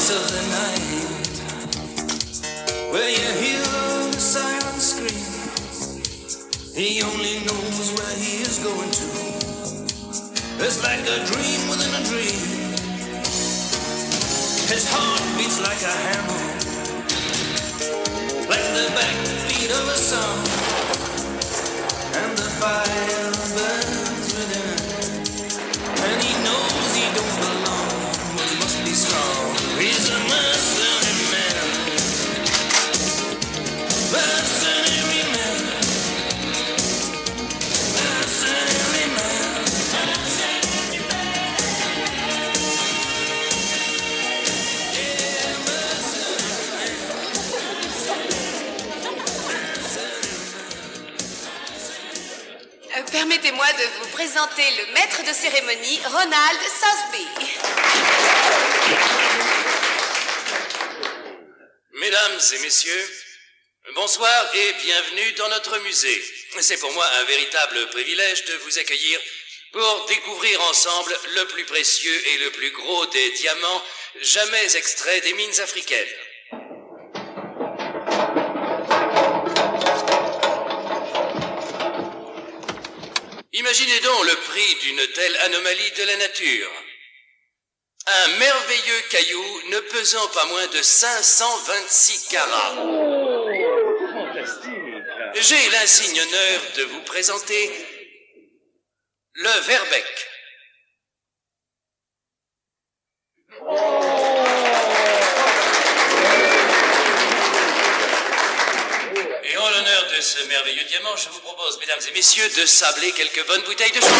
Of the night, where you hear the siren scream, he only knows where he is going to. It's like a dream within a dream. His heart beats like a hammer, like the backbeat of a song, and the fire burns within him, and he knows he don't belong, but he must be strong. He's a mercenary man, mercenary man, mercenary man, mercenary man. Yeah, mercenary man. Permettez-moi de vous présenter le maître de cérémonie, Ronald Sosby. Mesdames et messieurs, bonsoir et bienvenue dans notre musée. C'est pour moi un véritable privilège de vous accueillir pour découvrir ensemble le plus précieux et le plus gros des diamants jamais extraits des mines africaines. Imaginez donc le prix d'une telle anomalie de la nature. Un merveilleux caillou ne pesant pas moins de 526 carats. J'ai l'insigne honneur de vous présenter le Verbeck. Et en l'honneur de ce merveilleux diamant, je vous propose, mesdames et messieurs, de sabler quelques bonnes bouteilles de champagne.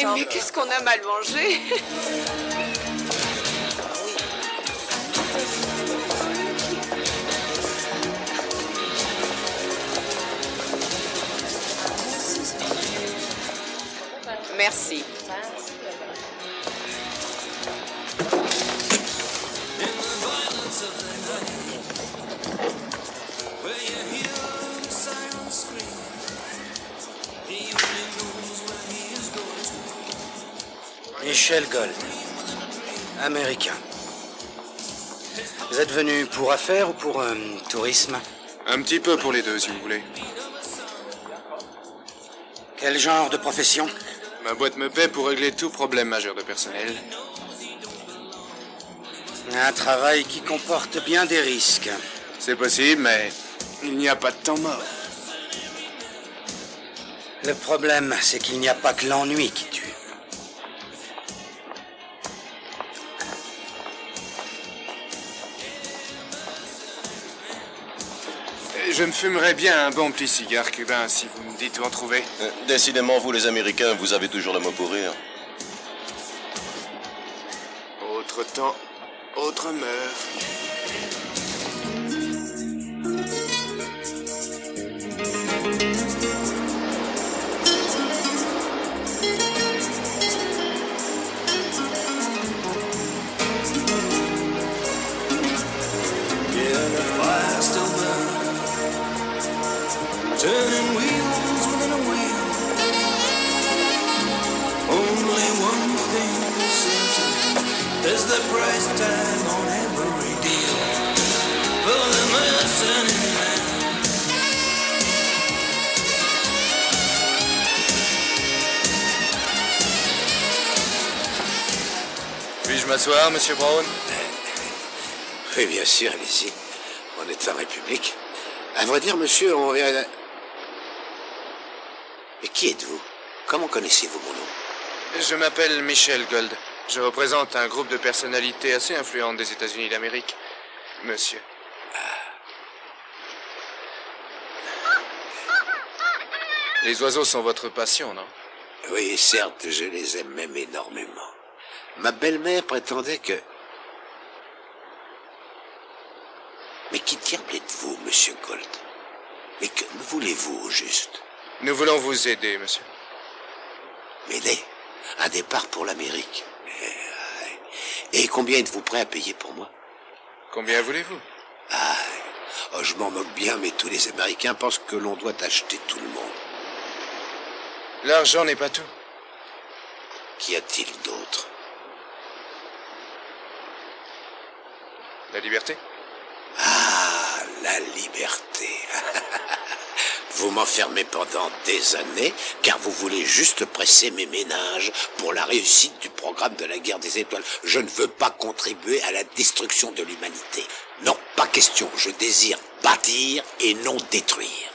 Oui, mais qu'est-ce qu'on a mal mangé. Merci. Michel Gold, américain. Vous êtes venu pour affaires ou pour tourisme? Un petit peu pour les deux, si vous voulez. Quel genre de profession? Ma boîte me paie pour régler tout problème majeur de personnel. Un travail qui comporte bien des risques. C'est possible, mais il n'y a pas de temps mort. Le problème, c'est qu'il n'y a pas que l'ennui qui tue. Je me fumerais bien un bon petit cigare cubain si vous me dites où en trouver. Décidément, vous les Américains, vous avez toujours le mot pour rire. Autre temps, autre meurt. There's the price tag on every deal for the mercenary man. Puis-je m'asseoir, Monsieur Brown? Oui, bien sûr, allez-y. On est en République. À vrai dire, monsieur, on vient... Mais qui êtes-vous? Comment connaissez-vous mon nom? Je m'appelle Michel Gold. Je représente un groupe de personnalités assez influentes des États-Unis d'Amérique. Monsieur. Les oiseaux sont votre passion, non? Oui, certes, je les aime même énormément. Ma belle-mère prétendait que... Mais qui diable êtes-vous, monsieur Gold? Mais que voulez-vous au juste? Nous voulons vous aider, monsieur. M'aider? Un départ pour l'Amérique. Et combien êtes-vous prêt à payer pour moi? Combien voulez-vous? Oh, je m'en moque bien, mais tous les Américains pensent que l'on doit acheter tout le monde. L'argent n'est pas tout. Qu'y a-t-il d'autre? La liberté? Ah, la liberté. Vous m'enfermez pendant des années, car vous voulez juste presser mes méninges pour la réussite du programme de la guerre des étoiles. Je ne veux pas contribuer à la destruction de l'humanité. Non, pas question. Je désire bâtir et non détruire.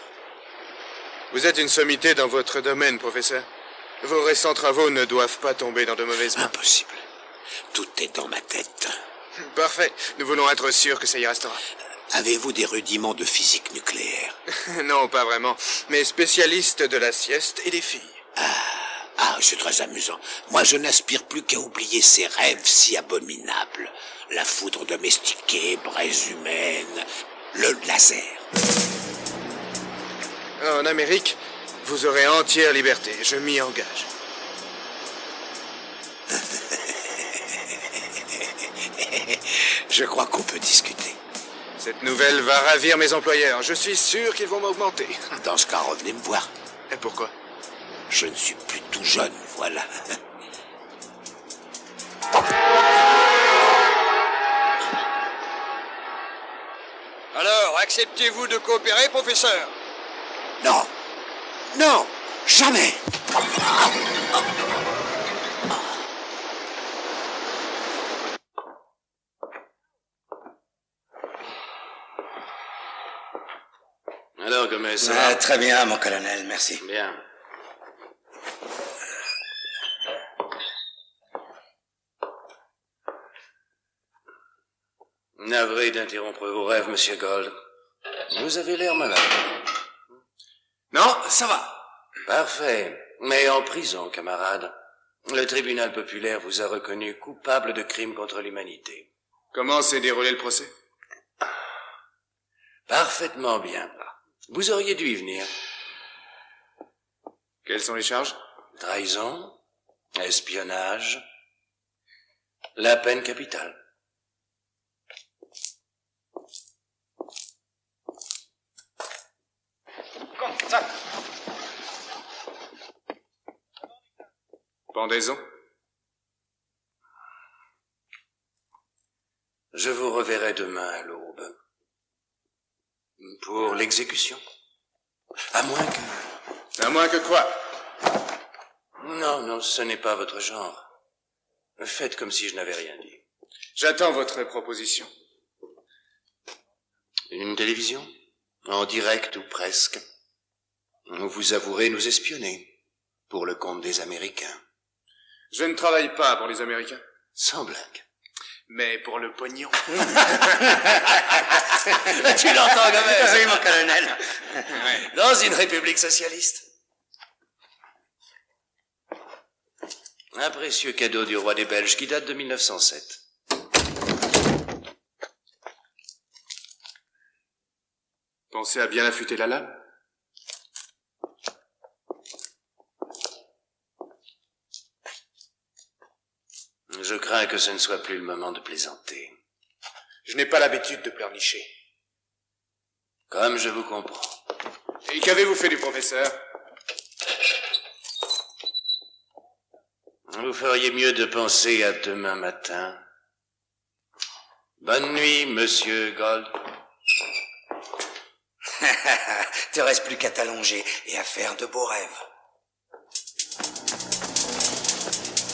Vous êtes une sommité dans votre domaine, professeur. Vos récents travaux ne doivent pas tomber dans de mauvaises mains. Impossible. Tout est dans ma tête. Parfait. Nous voulons être sûrs que ça y restera. Avez-vous des rudiments de physique nucléaire? Non, pas vraiment. Mais spécialiste de la sieste et des filles. Ah, c'est très amusant. Moi, je n'aspire plus qu'à oublier ces rêves si abominables. La foudre domestiquée, braise humaine, le laser. En Amérique, vous aurez entière liberté. Je m'y engage. Je crois qu'on peut discuter. Cette nouvelle va ravir mes employeurs. Je suis sûr qu'ils vont m'augmenter. Dans ce cas, revenez me voir. Et pourquoi? Je ne suis plus tout jeune, voilà. Alors, acceptez-vous de coopérer, professeur? Non. Non. Jamais. Alors, comment ça va? Très bien, mon colonel, merci. Bien. Navré d'interrompre vos rêves, monsieur Gold. Vous avez l'air malade. Non, ça va. Parfait. Mais en prison, camarade. Le tribunal populaire vous a reconnu coupable de crimes contre l'humanité. Comment s'est déroulé le procès? Parfaitement bien. Vous auriez dû y venir. Quelles sont les charges? Trahison, espionnage, la peine capitale. Pendaison? Je vous reverrai demain à l'aube. Pour l'exécution. À moins que... À moins que quoi? Non, non, ce n'est pas votre genre. Faites comme si je n'avais rien dit. J'attends votre proposition. Une télévision? En direct ou presque. Vous avouerez nous espionner. Pour le compte des Américains. Je ne travaille pas pour les Américains. Sans blague. Mais pour le pognon. Tu l'entends quand même? Oui, mon colonel. Dans une république socialiste. Un précieux cadeau du roi des Belges qui date de 1907. Pensez à bien affûter la lame? Je crains que ce ne soit plus le moment de plaisanter. Je n'ai pas l'habitude de pleurnicher. Comme je vous comprends. Et qu'avez-vous fait du professeur? Vous feriez mieux de penser à demain matin Bonne nuit, monsieur Gold. Te reste plus qu'à t'allonger et à faire de beaux rêves.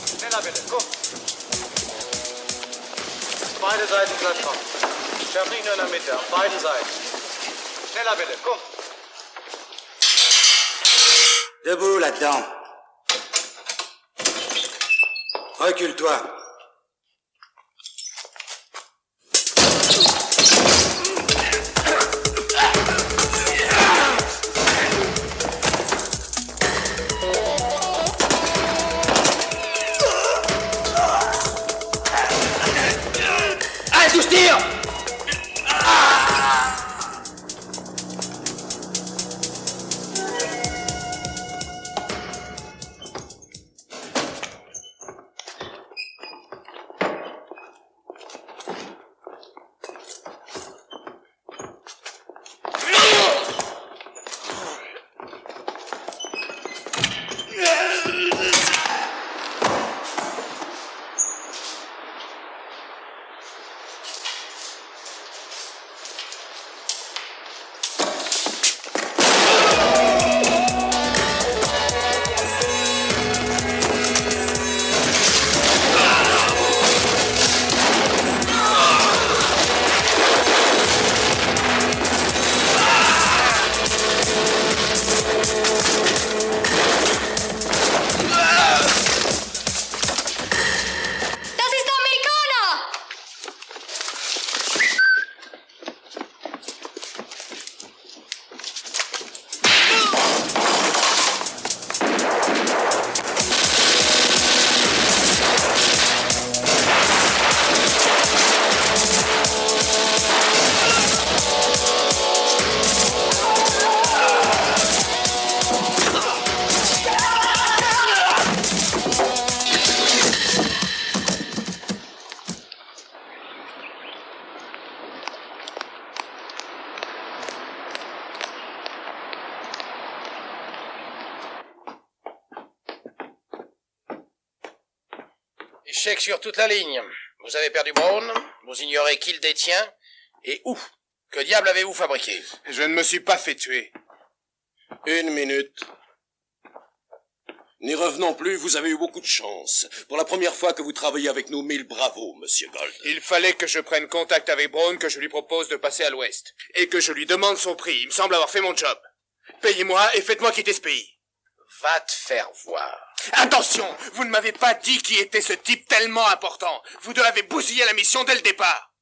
Schneller bitte, komm. Beide Seiten Plattform. Schaff nicht nur in der Mitte, auf beiden Seiten. Schneller bitte, komm. Debout là-dedans. Recule-toi. Allez, tous tire! Échec sur toute la ligne. Vous avez perdu Brown, vous ignorez qui le détient, et où. Que diable avez-vous fabriqué? Je ne me suis pas fait tuer. Une minute. N'y revenons plus, vous avez eu beaucoup de chance. Pour la première fois que vous travaillez avec nous, 1000 bravos, monsieur Gold. Il fallait que je prenne contact avec Brown, que je lui propose de passer à l'ouest. Et que je lui demande son prix. Il me semble avoir fait mon job. Payez-moi et faites-moi quitter ce pays. Va te faire voir. Attention, vous ne m'avez pas dit qui était ce type tellement important. Vous deux avez bousillé la mission dès le départ.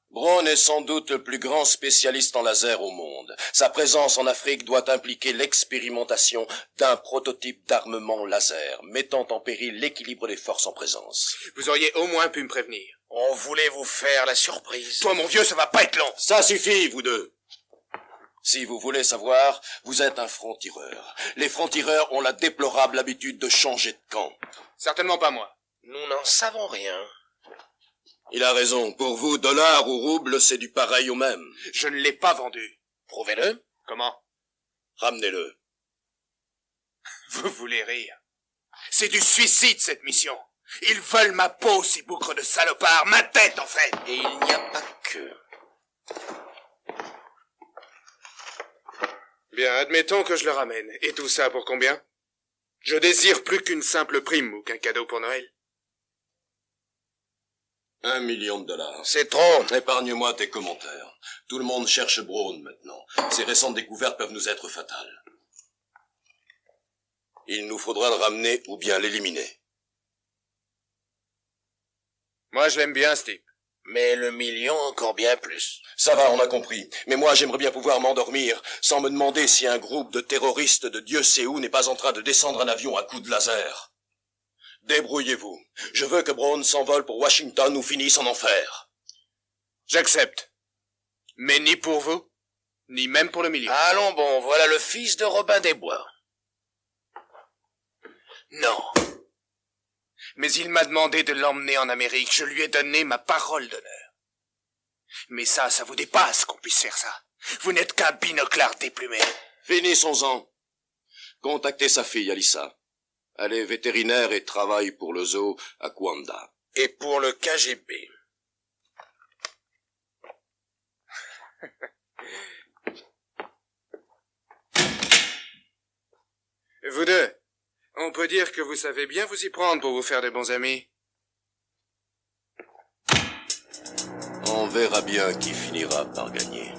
Brown est sans doute le plus grand spécialiste en laser au monde. Sa présence en Afrique doit impliquer l'expérimentation d'un prototype d'armement laser, mettant en péril l'équilibre des forces en présence. Vous auriez au moins pu me prévenir. On voulait vous faire la surprise. Toi, mon vieux, ça va pas être long. Ça suffit, vous deux. Si vous voulez savoir, vous êtes un franc-tireur. Les francs-tireurs ont la déplorable habitude de changer de camp. Certainement pas moi. Nous n'en savons rien. Il a raison. Pour vous, dollar ou rouble, c'est du pareil au même. Je ne l'ai pas vendu. Prouvez-le. Comment? Ramenez-le. Vous voulez rire. C'est du suicide, cette mission. Ils veulent ma peau, ces boucres de salopards. Ma tête, en fait. Et il n'y a pas que. Bien, admettons que je le ramène. Et tout ça pour combien? Je désire plus qu'une simple prime ou qu'un cadeau pour Noël. 1 million de dollars. C'est trop. Épargne-moi tes commentaires. Tout le monde cherche Brown maintenant. Ces récentes découvertes peuvent nous être fatales. Il nous faudra le ramener ou bien l'éliminer. Moi, je l'aime bien, ce type. Mais le million encore bien plus. Ça va, on a compris. Mais moi, j'aimerais bien pouvoir m'endormir sans me demander si un groupe de terroristes de Dieu sait où n'est pas en train de descendre un avion à coups de laser. Débrouillez-vous. Je veux que Brown s'envole pour Washington ou finisse en enfer. J'accepte. Mais ni pour vous, ni même pour le million. Allons bon, voilà le fils de Robin des Bois. Non. Mais il m'a demandé de l'emmener en Amérique. Je lui ai donné ma parole d'honneur. Mais ça vous dépasse qu'on puisse faire ça. Vous n'êtes qu'un binoclard déplumé. Finissons-en. Contactez sa fille, Alyssa. Elle est vétérinaire et travaille pour le zoo à Kwanda. Et pour le KGB. Vous deux, on peut dire que vous savez bien vous y prendre pour vous faire des bons amis. On verra bien qui finira par gagner.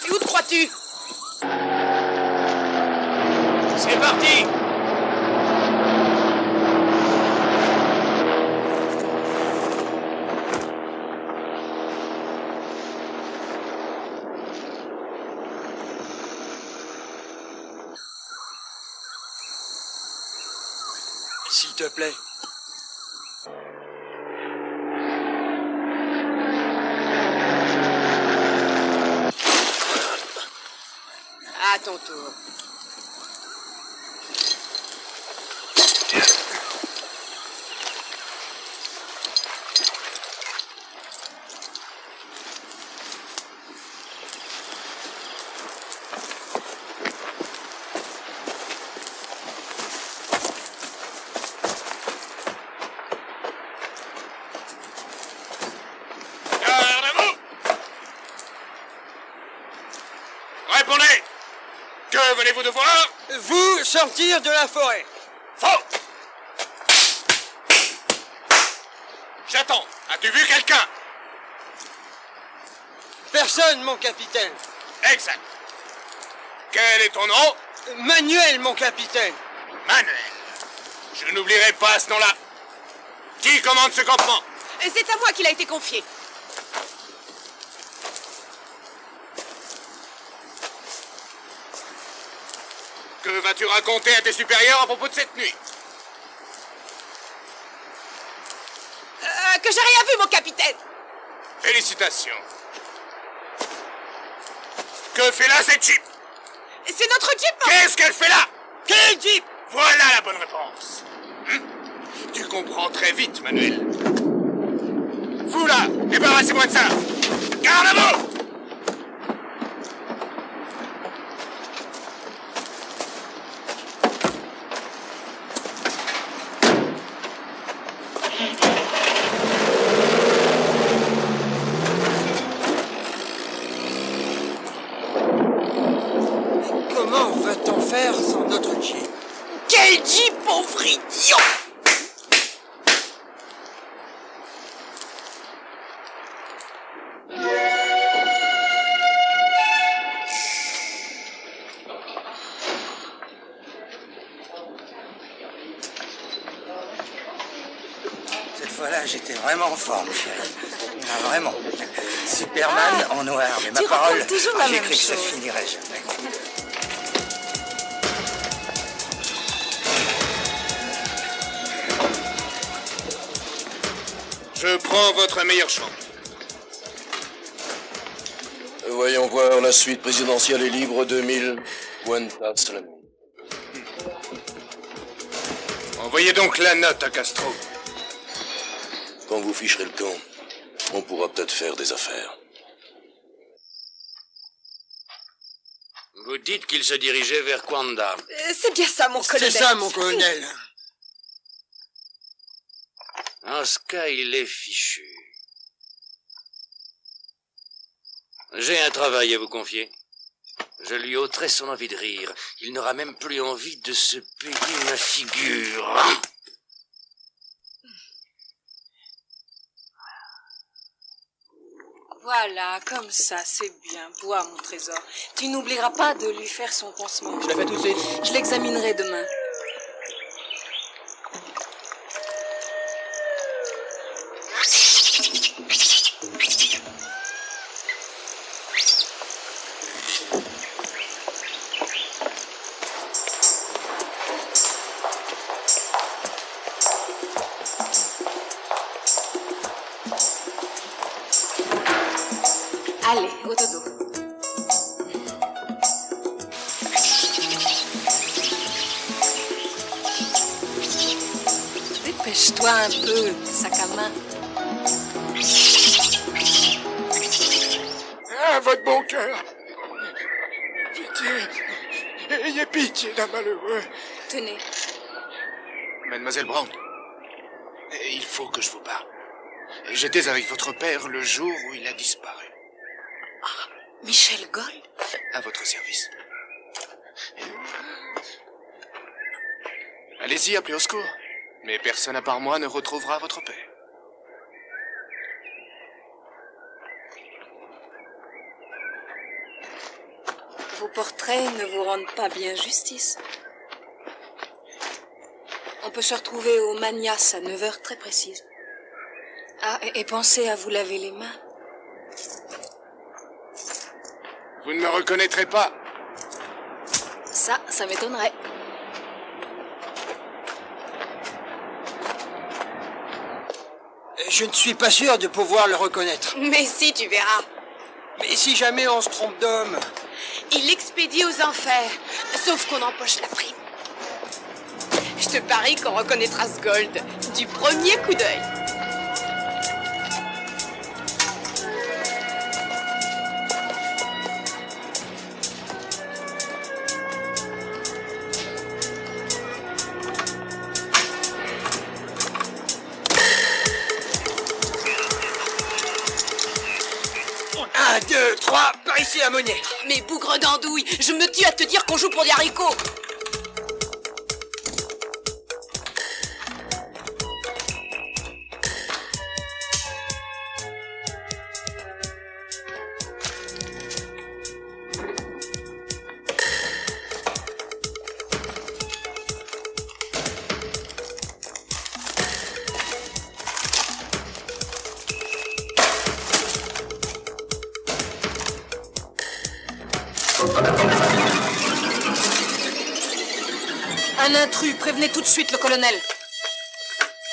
Et où te crois-tu? C'est parti! S'il te plaît. À ton tour. Répondez! Que venez-vous de voir? Vous sortir de la forêt. Faux! J'attends. As-tu vu quelqu'un? Personne, mon capitaine. Exact. Quel est ton nom? Manuel, mon capitaine. Manuel. Je n'oublierai pas ce nom-là. Qui commande ce campement? C'est à moi qu'il a été confié. Que vas-tu raconter à tes supérieurs à propos de cette nuit? Que j'ai rien vu, mon capitaine. Félicitations. Que fait là cette Jeep? C'est notre Jeep. Qu'est-ce qu'elle fait là? Quel Jeep? Voilà la bonne réponse. Tu comprends très vite, Manuel. Vous là, débarrassez-moi de ça. Garde à vous! Comment va-t-on faire sans notre Jeep? Quel Jeep, pauvre idiot! Cette fois-là, j'étais vraiment en forme, chérie. Ah, vraiment. Superman en noir, mais ma tu parole, racontes toujours la j'ai même cru que ça chose. finirait jamais. Je prends votre meilleure chambre. Voyons voir la suite présidentielle est libre 2000. Guantanamo. Envoyez donc la note à Castro. Quand vous ficherez le camp, on pourra peut-être faire des affaires. Vous dites qu'il se dirigeait vers Kwanda. C'est bien ça, mon C'est colonel. ça, mon colonel. En ce cas, il est fichu. J'ai un travail à vous confier. Je lui ôterai son envie de rire. Il n'aura même plus envie de se payer ma figure. Voilà, comme ça, c'est bien. Bois, mon trésor. Tu n'oublieras pas de lui faire son pansement. Je le fais tout de suite. Je l'examinerai demain. Allez, au dodo. Dépêche-toi un peu, sac à main. À votre bon cœur. Pitié. Ayez pitié d'un malheureux. Tenez. Mademoiselle Brown, il faut que je vous parle. J'étais avec votre père le jour où il a disparu. Michel Gold? À votre service. Allez-y, appelez au secours. Mais personne à part moi ne retrouvera votre père. Vos portraits ne vous rendent pas bien justice. On peut se retrouver au Manias à 9h très précise. Ah, et pensez à vous laver les mains. Vous ne me reconnaîtrez pas. Ça m'étonnerait. Je ne suis pas sûr de pouvoir le reconnaître. Mais si, tu verras. Mais si jamais on se trompe d'homme... Il l'expédie aux enfers, sauf qu'on empoche la prime. Je te parie qu'on reconnaîtra ce Gold du premier coup d'œil. Un, deux, trois, par ici à Monnier. Mais bougre d'andouille, je me tue à te dire qu'on joue pour des haricots. Un intrus, prévenez tout de suite le colonel.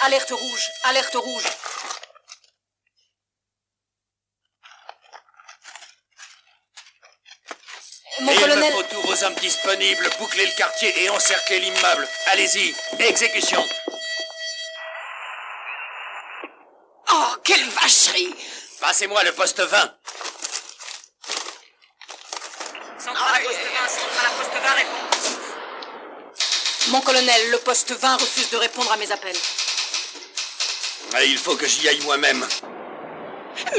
Alerte rouge, alerte rouge. Mon Il colonel... me faut tous vos hommes disponibles, boucler le quartier et encercler l'immeuble. Allez-y, exécution. Oh, quelle vacherie! Passez-moi le poste 20. Centrale à poste 20 répond. Mon colonel, le poste 20 refuse de répondre à mes appels. Il faut que j'y aille moi-même.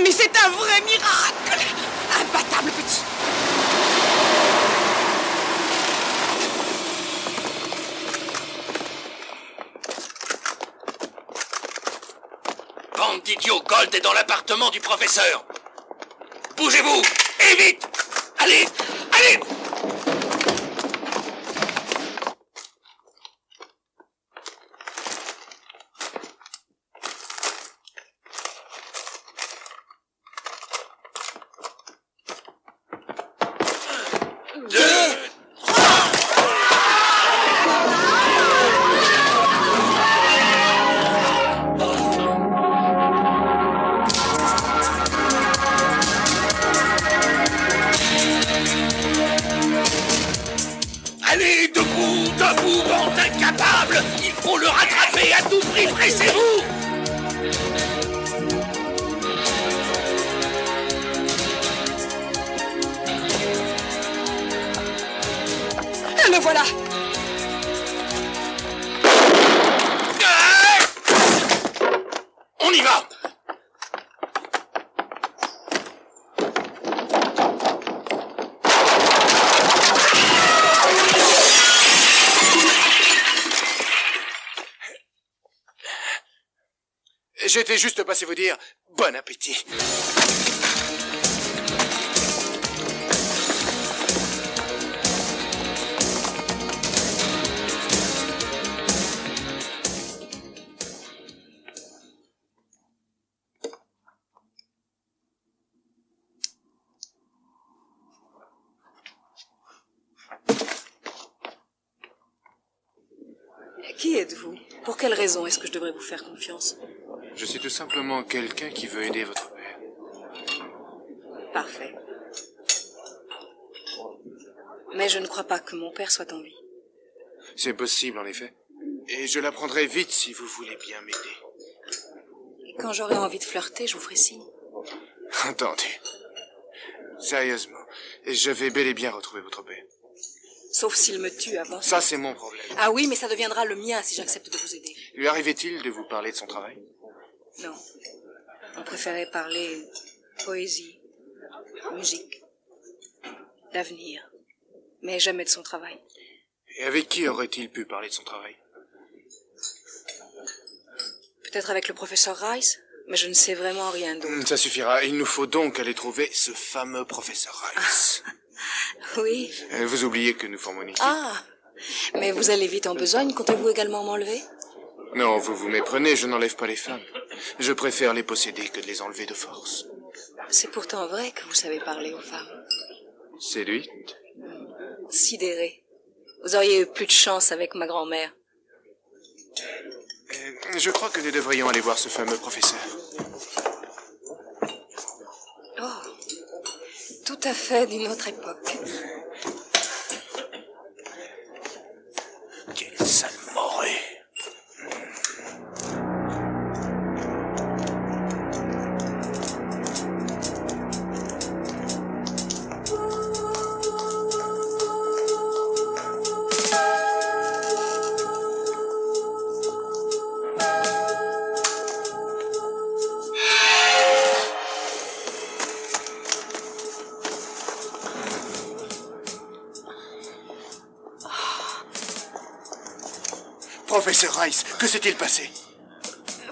Mais c'est un vrai miracle! Imbattable petit! Bande d'idiots, Gold est dans l'appartement du professeur. Bougez-vous, et vite! Allez, allez! Allez, debout, debout, bande incapable! Il faut le rattraper à tout prix, pressez-vous! Le voilà! On y va! J'étais juste passé vous dire bon appétit. Qui êtes-vous? Pour quelle raison est-ce que je devrais vous faire confiance? Je suis tout simplement quelqu'un qui veut aider votre père. Parfait. Mais je ne crois pas que mon père soit en vie. C'est possible, en effet. Et je l'apprendrai vite si vous voulez bien m'aider. Et quand j'aurai envie de flirter, je vous ferai signe. Entendu. Sérieusement, je vais bel et bien retrouver votre père. Sauf s'il me tue avant. Ça, c'est mon problème. Ah oui, mais ça deviendra le mien si j'accepte de vous aider. Lui arrivait-il de vous parler de son travail? Non. On préférait parler poésie, musique, d'avenir, mais jamais de son travail. Et avec qui aurait-il pu parler de son travail? Peut-être avec le professeur Rice, mais je ne sais vraiment rien d'autre. Ça suffira. Il nous faut donc aller trouver ce fameux professeur Rice. Oui. Vous oubliez que nous formons une équipe. Ah, mais vous allez vite en besogne. Comptez-vous également m'enlever? Non, vous vous méprenez, je n'enlève pas les femmes. Je préfère les posséder que de les enlever de force. C'est pourtant vrai que vous savez parler aux femmes. Séduite? Sidérée. Vous auriez eu plus de chance avec ma grand-mère. Je crois que nous devrions aller voir ce fameux professeur. Oh, tout à fait d'une autre époque. Quelle sale morée. Professeur Rice, que s'est-il passé?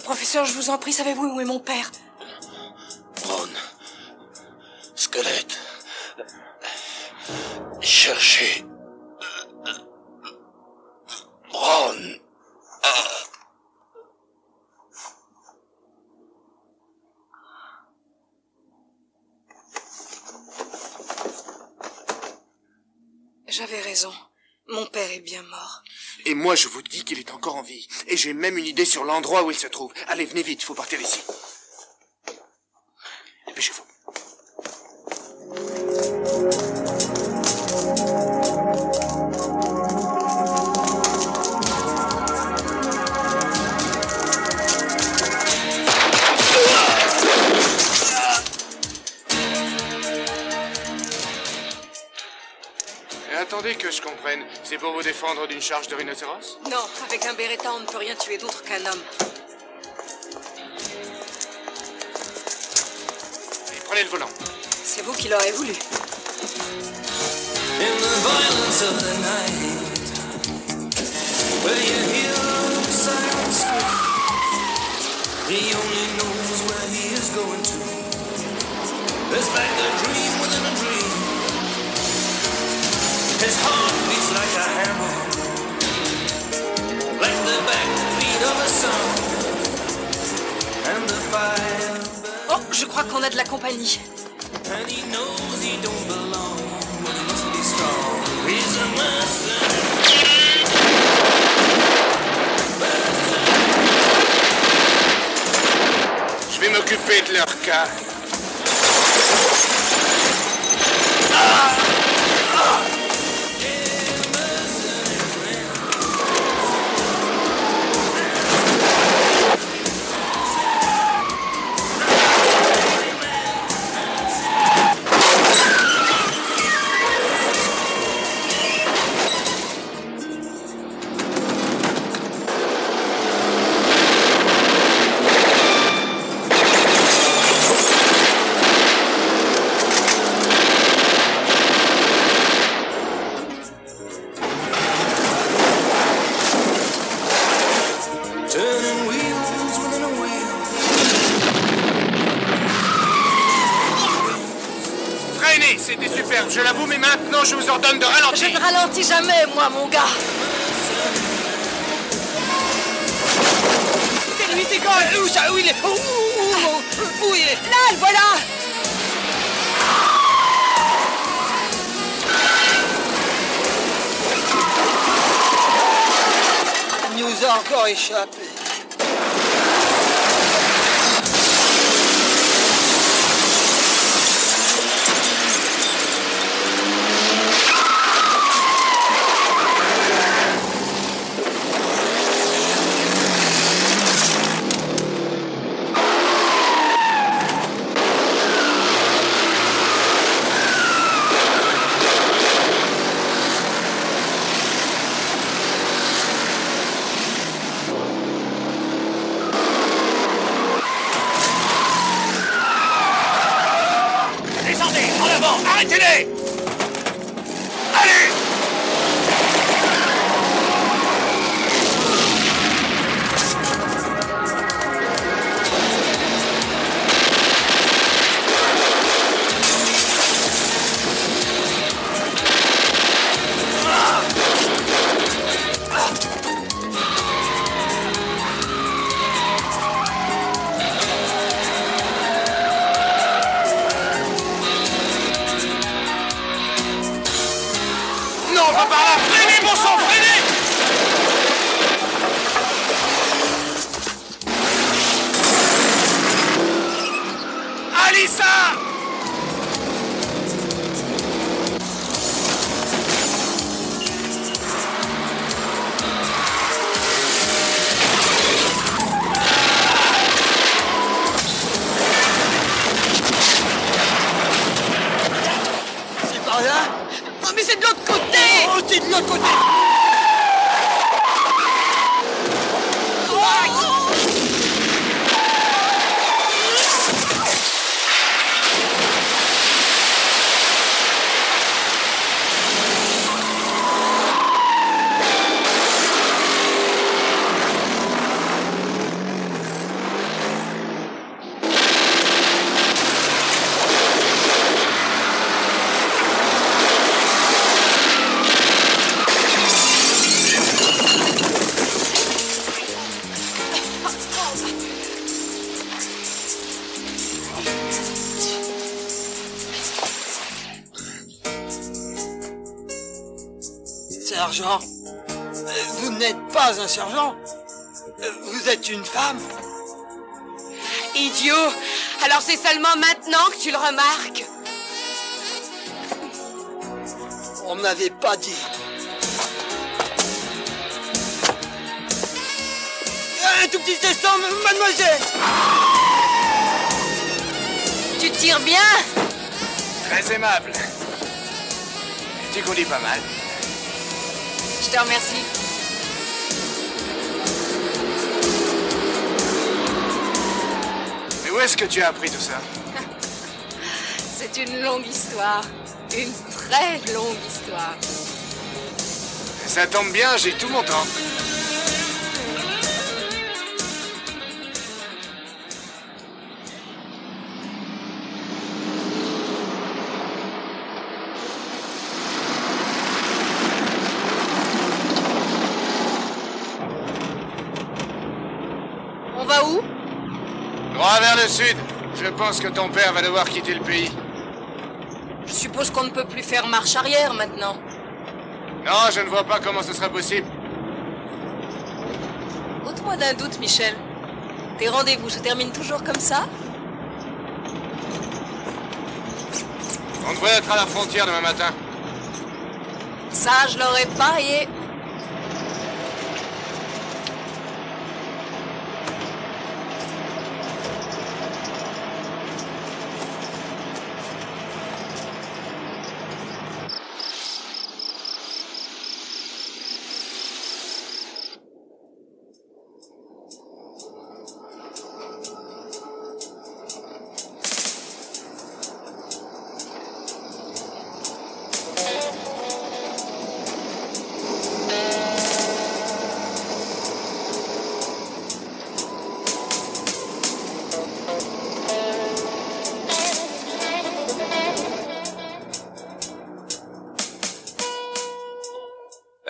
Professeur, je vous en prie, savez-vous où est mon père? Brown. Squelette. Cherchez. Brown. J'avais raison. Mon père est bien mort. Et moi, je vous dis qu'il est encore en vie. Et j'ai même une idée sur l'endroit où il se trouve. Allez, venez vite, il faut partir d'ici. Dépêchez-vous. Attendez que je comprenne. C'est pour vous défendre d'une charge de rhinocéros? Non, avec un Beretta, on ne peut rien tuer d'autre qu'un homme. Allez, prenez le volant. C'est vous qui l'aurez voulu. In the violence of the night, where you hear the silence scream, he only knows where he is going to. It's like a dream within a dream. His heart beats like a hammer, like the backbeat of a song, and the fire burns. Oh, je crois qu'on a de la compagnie. And he knows he don't belong, but he must be strong. He's a mercenary. Je vais m'occuper de leur cas. Turning wheels within a wheel. Freinez, c'était superbe, je l'avoue, mais maintenant je vous ordonne de ralentir. Je ne ralentis jamais, moi, mon gars. C'est lui, c'est quand? Où ça? Où il est? Où il est? Là, le voilà. Il nous a encore échappé. Arrêtez-les! Allez! Non, on va par là! Freinez, bon sang, freinez! Alissa! C'est par là? Oh, mais c'est de l'autre côté! Oh, c'est de l'autre côté! Sergent, vous n'êtes pas un sergent. Vous êtes une femme. Idiot! Alors c'est seulement maintenant que tu le remarques? On ne m'avait pas dit. Un tout petit instant, mademoiselle. Tu tires bien? Très aimable. Tu conduis pas mal. Je te remercie. Mais où est-ce que tu as appris tout ça? C'est une longue histoire. Une très longue histoire. Ça tombe bien, j'ai tout mon temps. On va où? Droit vers le sud. Je pense que ton père va devoir quitter le pays. Je suppose qu'on ne peut plus faire marche arrière maintenant. Non, je ne vois pas comment ce sera possible. Ôte-moi d'un doute, Michel. Tes rendez-vous se terminent toujours comme ça? On devrait être à la frontière demain matin. Ça, je l'aurais parié.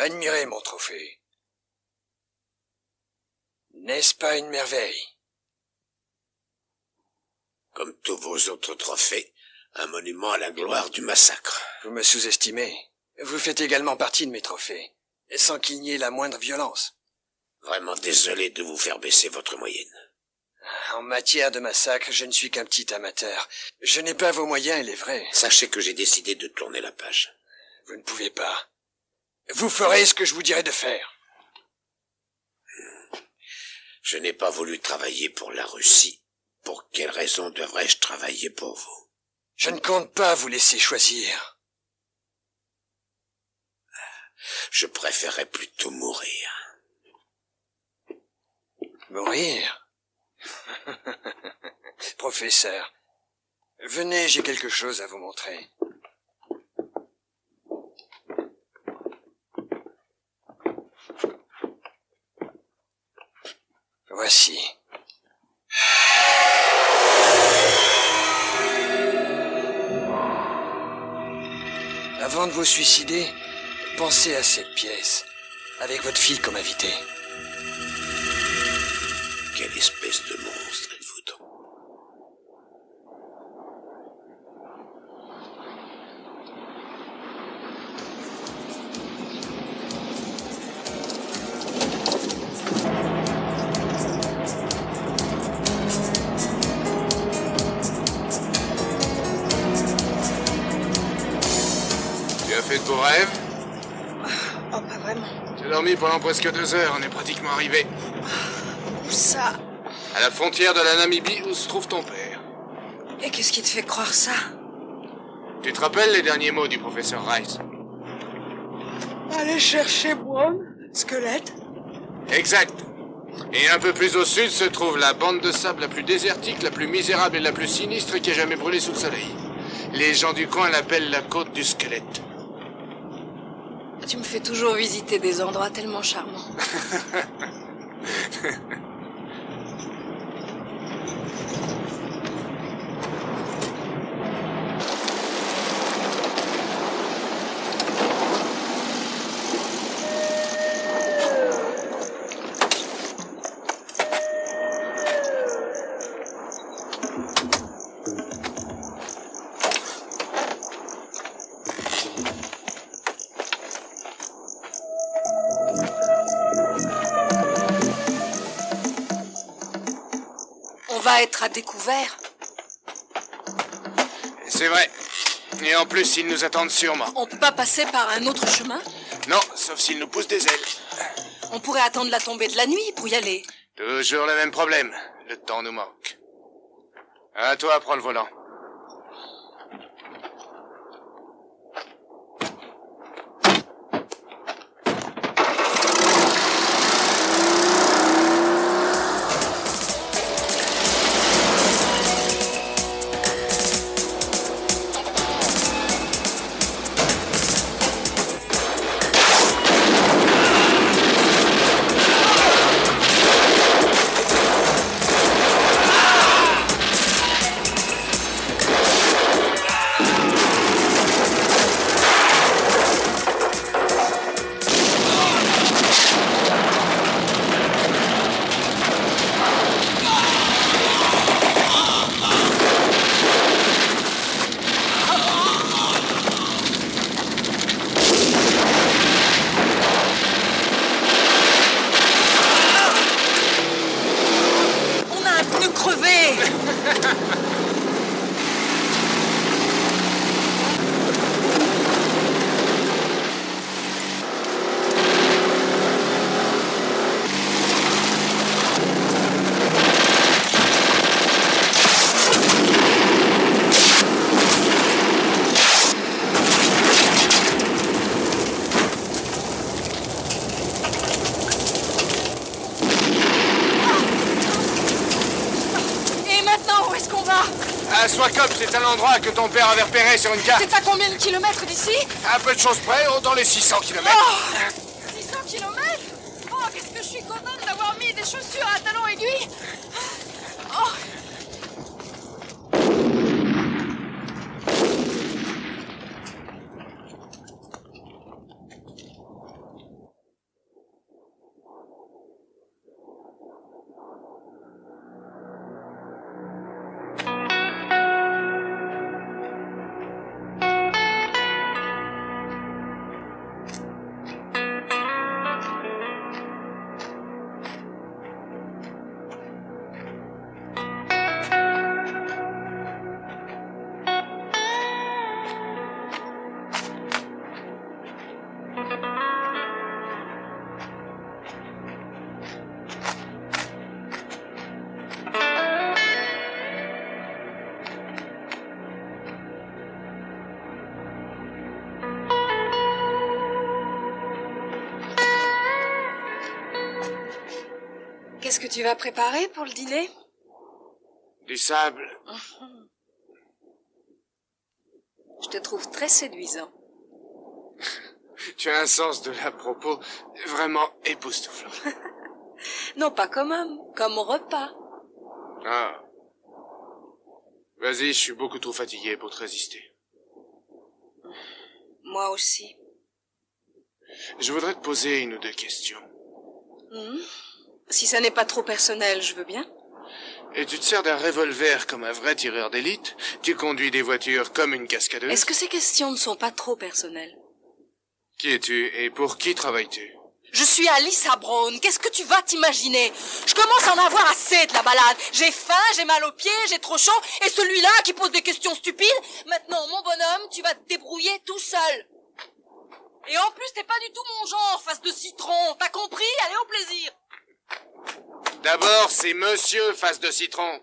Admirez mon trophée. N'est-ce pas une merveille? Comme tous vos autres trophées, un monument à la gloire du massacre. Vous me sous-estimez. Vous faites également partie de mes trophées, sans qu'il n'y ait la moindre violence. Vraiment désolé de vous faire baisser votre moyenne. En matière de massacre, je ne suis qu'un petit amateur. Je n'ai pas vos moyens, il est vrai. Sachez que j'ai décidé de tourner la page. Vous ne pouvez pas. Vous ferez ce que je vous dirai de faire. Je n'ai pas voulu travailler pour la Russie. Pour quelle raison devrais-je travailler pour vous? Je ne compte pas vous laisser choisir. Je préférerais plutôt mourir. Mourir? Professeur, venez, j'ai quelque chose à vous montrer. voici. Avant de vous suicider, pensez à cette pièce, avec votre fille comme invitée. Quelle espèce de monstre êtes-vous donc? Tu as fait de beaux rêves? Oh, pas vraiment. Tu as dormi pendant presque 2 heures, on est pratiquement arrivé. Où ça? À la frontière de la Namibie où se trouve ton père. Et qu'est-ce qui te fait croire ça? Tu te rappelles les derniers mots du professeur Rice? Allez chercher Brown, squelette. Exact. Et un peu plus au sud se trouve la bande de sable la plus désertique, la plus misérable et la plus sinistre qui ait jamais brûlé sous le soleil. Les gens du coin l'appellent la côte du squelette. Tu me fais toujours visiter des endroits tellement charmants. On va être à découvert. C'est vrai. Et en plus, ils nous attendent sûrement. On peut pas passer par un autre chemin? Non, sauf s'ils nous poussent des ailes. On pourrait attendre la tombée de la nuit pour y aller. Toujours le même problème. Le temps nous manque. À toi, prends le volant. Swakop, c'est un endroit que ton père avait repéré sur une carte. C'est à combien de kilomètres d'ici? À peu de choses près, dans les 600 kilomètres. Oh, 600 kilomètres? Oh, qu'est-ce que je suis contente d'avoir mis des chaussures à talons aiguilles. Oh. Qu'est-ce que tu vas préparer pour le dîner? Du sable. Je te trouve très séduisant. Tu as un sens de l'à-propos vraiment époustouflant. Non, pas comme homme, comme repas. Ah. Vas-y, je suis beaucoup trop fatigué pour te résister. Moi aussi. Je voudrais te poser une ou deux questions. Si ça n'est pas trop personnel, je veux bien. Et tu te sers d'un revolver comme un vrai tireur d'élite? Tu conduis des voitures comme une cascadeuse? Est-ce que ces questions ne sont pas trop personnelles? Qui es-tu et pour qui travailles-tu? Je suis Alyssa Brown. Qu'est-ce que tu vas t'imaginer? Je commence à en avoir assez de la balade. J'ai faim, j'ai mal aux pieds, j'ai trop chaud. Et celui-là qui pose des questions stupides? Maintenant, mon bonhomme, tu vas te débrouiller tout seul. Et en plus, t'es pas du tout mon genre, face de citron. T'as compris? Allez, au plaisir. D'abord, c'est Monsieur Face de Citron.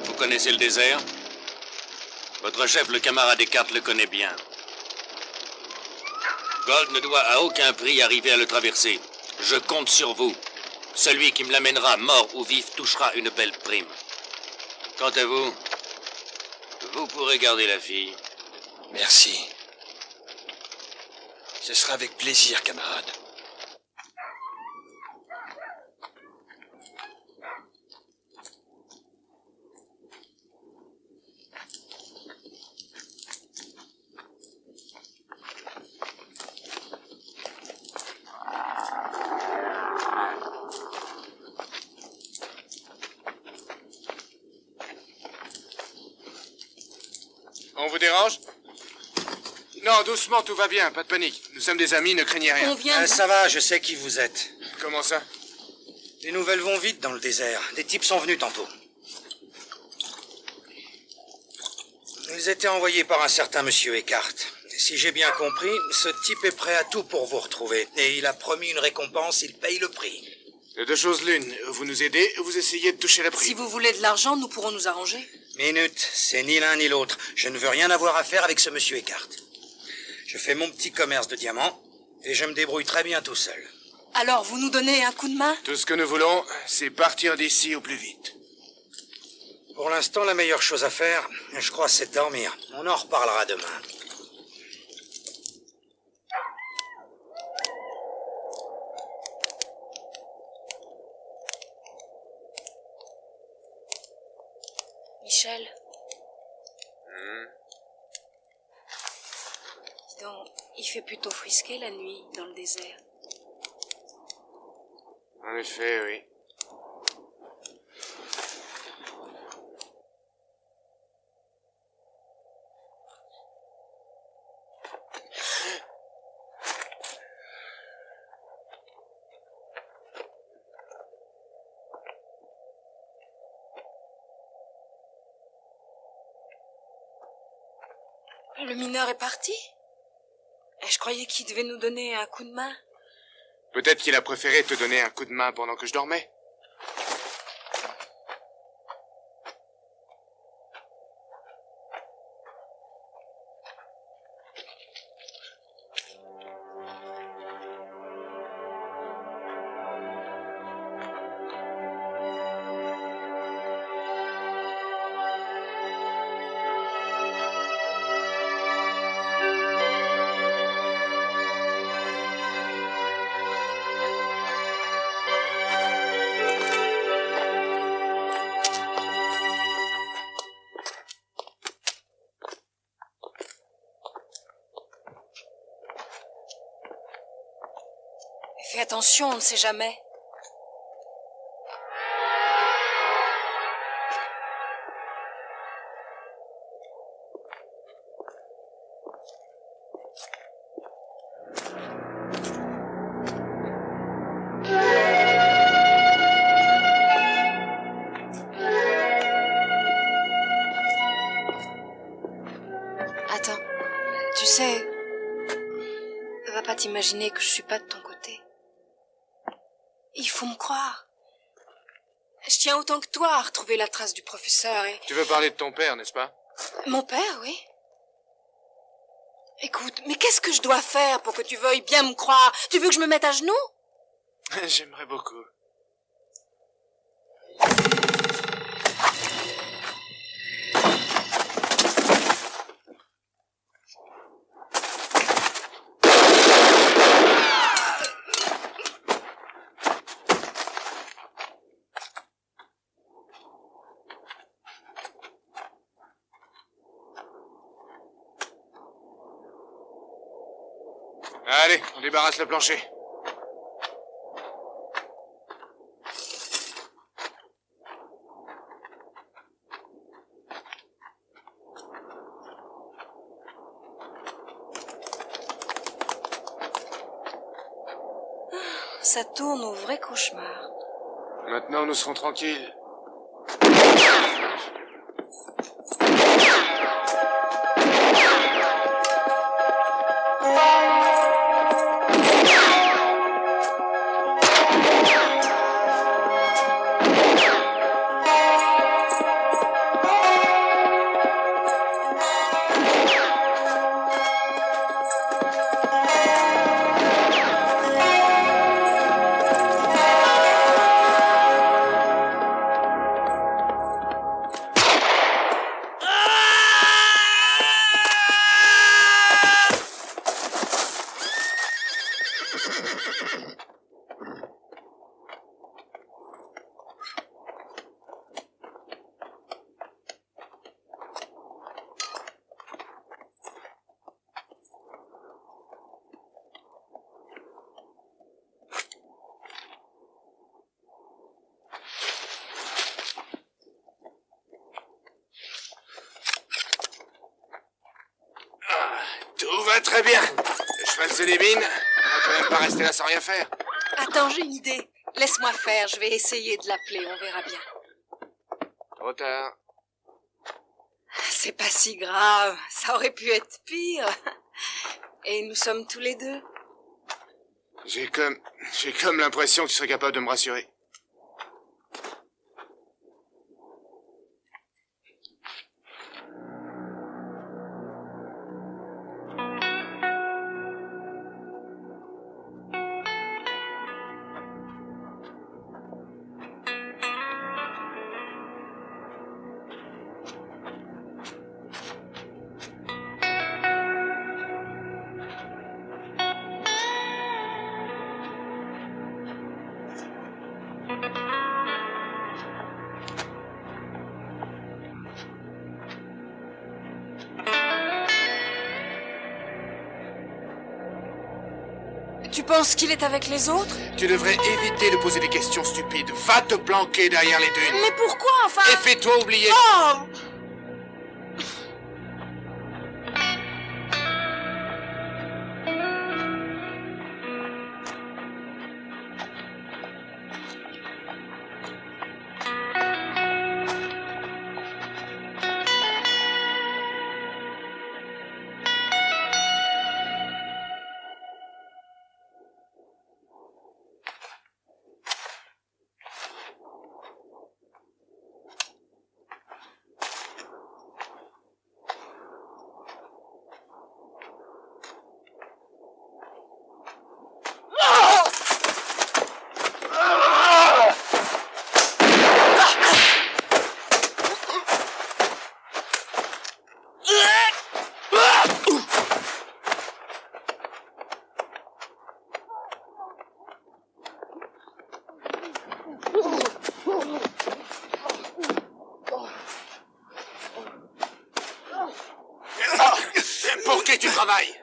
Vous connaissez le désert? Votre chef, le camarade Eckhart, le connaît bien. Gold ne doit à aucun prix arriver à le traverser. Je compte sur vous. Celui qui me l'amènera, mort ou vif, touchera une belle prime. Quant à vous, vous pourrez garder la fille. Merci. Ce sera avec plaisir, camarade. On vous dérange? Non, doucement, tout va bien, pas de panique. Nous sommes des amis, ne craignez rien. On vient... Ça va, je sais qui vous êtes. Comment ça? Les nouvelles vont vite dans le désert. Des types sont venus tantôt. Ils étaient envoyés par un certain monsieur Eckhart. Si j'ai bien compris, ce type est prêt à tout pour vous retrouver. Et il a promis une récompense, il paye le prix. De deux choses l'une, vous nous aidez, vous essayez de toucher la prime. Si vous voulez de l'argent, nous pourrons nous arranger. Minute, c'est ni l'un ni l'autre. Je ne veux rien avoir à faire avec ce monsieur Eckhart. Je fais mon petit commerce de diamants et je me débrouille très bien tout seul. Alors, vous nous donnez un coup de main? Tout ce que nous voulons, c'est partir d'ici au plus vite. Pour l'instant, la meilleure chose à faire, je crois, c'est de dormir. On en reparlera demain. Michel. Dis donc, il fait plutôt frisqué la nuit dans le désert. En effet, oui. Le mineur est parti? Et je croyais qu'il devait nous donner un coup de main. Peut-être qu'il a préféré te donner un coup de main pendant que je dormais. Fais attention, on ne sait jamais. Attends, tu sais, va pas t'imaginer que je suis pas de ton côté. Il faut me croire. Je tiens autant que toi à retrouver la trace du professeur et... Tu veux parler de ton père, n'est-ce pas? Mon père, oui. Écoute, mais qu'est-ce que je dois faire pour que tu veuilles bien me croire? Tu veux que je me mette à genoux? J'aimerais beaucoup. Allez, on débarrasse le plancher. Ça tourne au vrai cauchemar. Maintenant, nous serons tranquilles. Tout va très bien. Le cheval se débine. On va quand même pas rester là sans rien faire. Attends, j'ai une idée. Laisse-moi faire, je vais essayer de l'appeler, on verra bien. Trop tard. C'est pas si grave, ça aurait pu être pire. Et nous sommes tous les deux. J'ai comme l'impression que tu serais capable de me rassurer. Tu penses qu'il est avec les autres? Tu devrais éviter de poser des questions stupides. Va te planquer derrière les dunes. Mais pourquoi, enfin? Et fais-toi oublier. Oh! Pour qui tu travailles?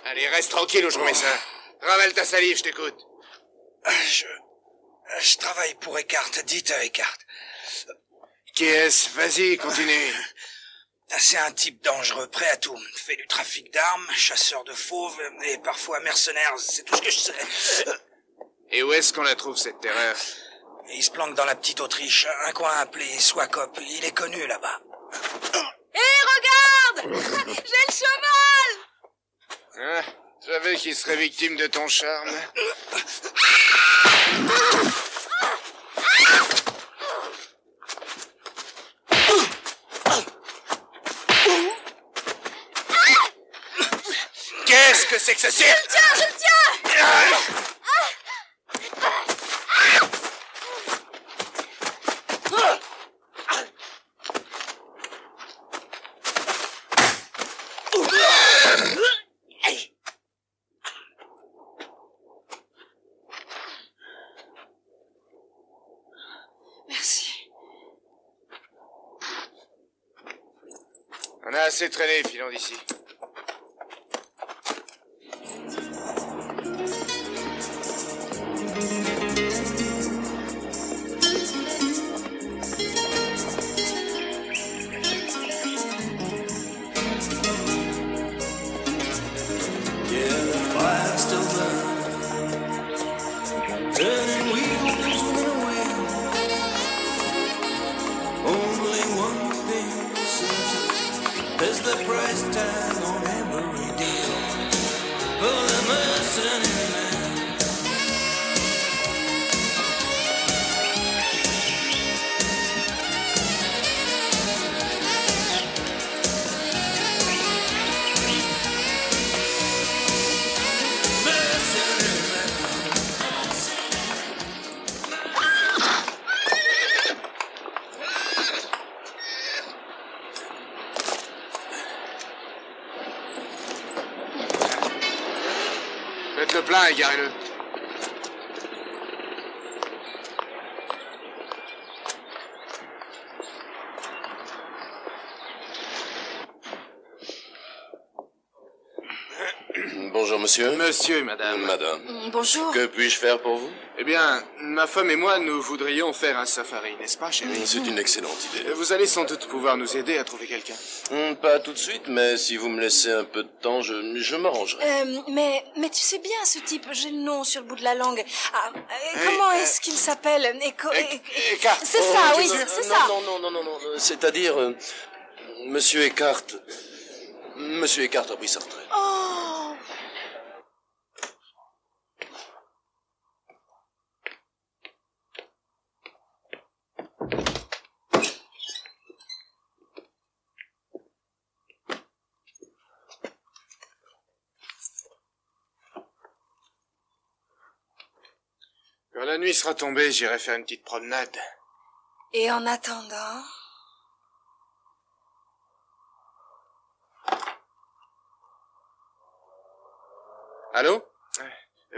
Allez, reste tranquille ou je remets ça. Ravale ta salive, je t'écoute. Je travaille pour Eckhart, dites à Eckhart. Qui est-ce? Vas-y, continue. C'est un type dangereux, prêt à tout. Fait du trafic d'armes, chasseur de fauves et parfois mercenaire, c'est tout ce que je sais. Et où est-ce qu'on la trouve, cette terreur? Il se planque dans la petite Autriche, un coin appelé Swakop. Il est connu là-bas. Hé, regarde! J'ai le cheval! Ah, je savais qu'il serait victime de ton charme. c'est que ce cirque? Je le tiens! Merci. On a assez traîné, filons d'ici. Faites le plein et garez-le. Bonjour, monsieur. Monsieur, madame. Madame. Bonjour. Que puis-je faire pour vous? Eh bien, ma femme et moi, nous voudrions faire un safari, n'est-ce pas, chérie? C'est une excellente idée. Vous allez sans doute pouvoir nous aider à trouver quelqu'un. Pas tout de suite, mais si vous me laissez un peu de temps, je m'arrangerai. Mais tu sais bien, ce type, j'ai le nom sur le bout de la langue. Comment est-ce qu'il s'appelle? Eckhart. C'est ça, oui, c'est ça. Non. C'est-à-dire, Monsieur Eckhart. Monsieur Eckhart a pris sa retraite. Oh. Quand la nuit sera tombée, j'irai faire une petite promenade. Et en attendant... Allô?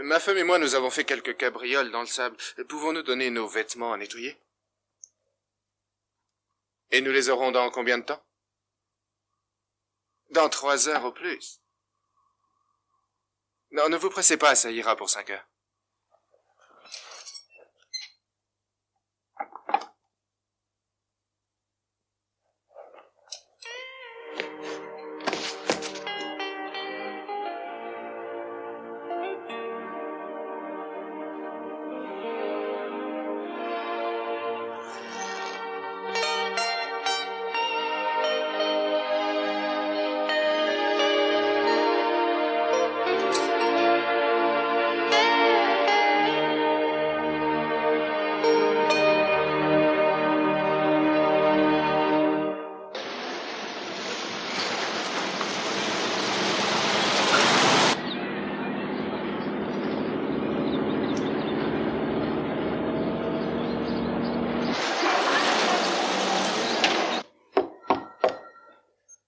Ma femme et moi, nous avons fait quelques cabrioles dans le sable. Pouvons-nous donner nos vêtements à nettoyer? Et nous les aurons dans combien de temps? Dans 3 heures au plus. Non, ne vous pressez pas, ça ira pour 5 heures.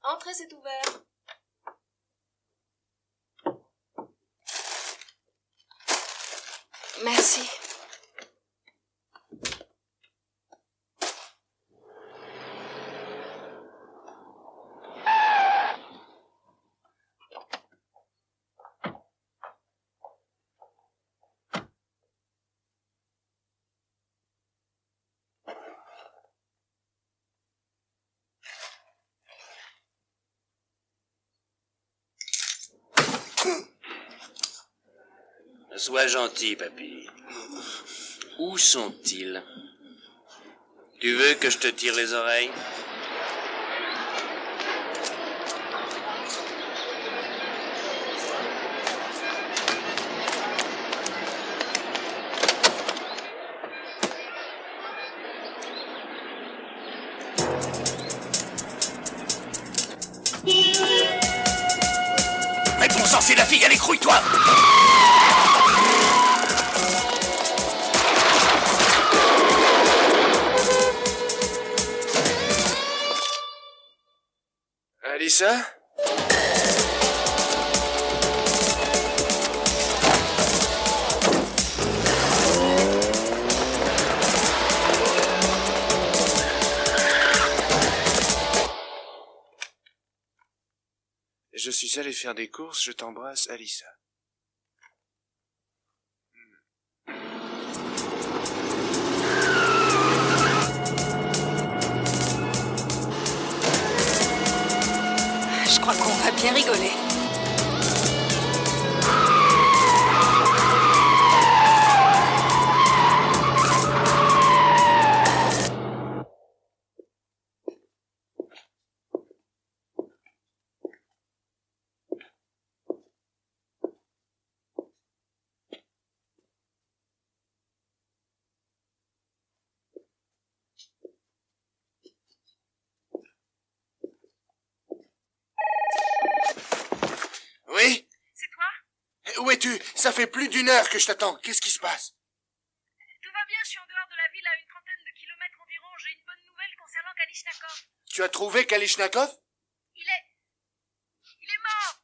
Entrez, c'est ouvert. Merci. Sois gentil, papy. Où sont-ils? Tu veux que je te tire les oreilles? Réponds Bon sang, c'est la fille, allez, crouille-toi! Alissa? Je suis allé faire des courses, je t'embrasse, Alissa. Je crois qu'on va bien rigoler. Oui? C'est toi? Où es-tu? Ça fait plus d'une heure que je t'attends. Qu'est-ce qui se passe? Tout va bien, je suis en dehors de la ville à une trentaine de kilomètres environ. J'ai une bonne nouvelle concernant Kalishnikov. Tu as trouvé Kalishnikov? Il est mort.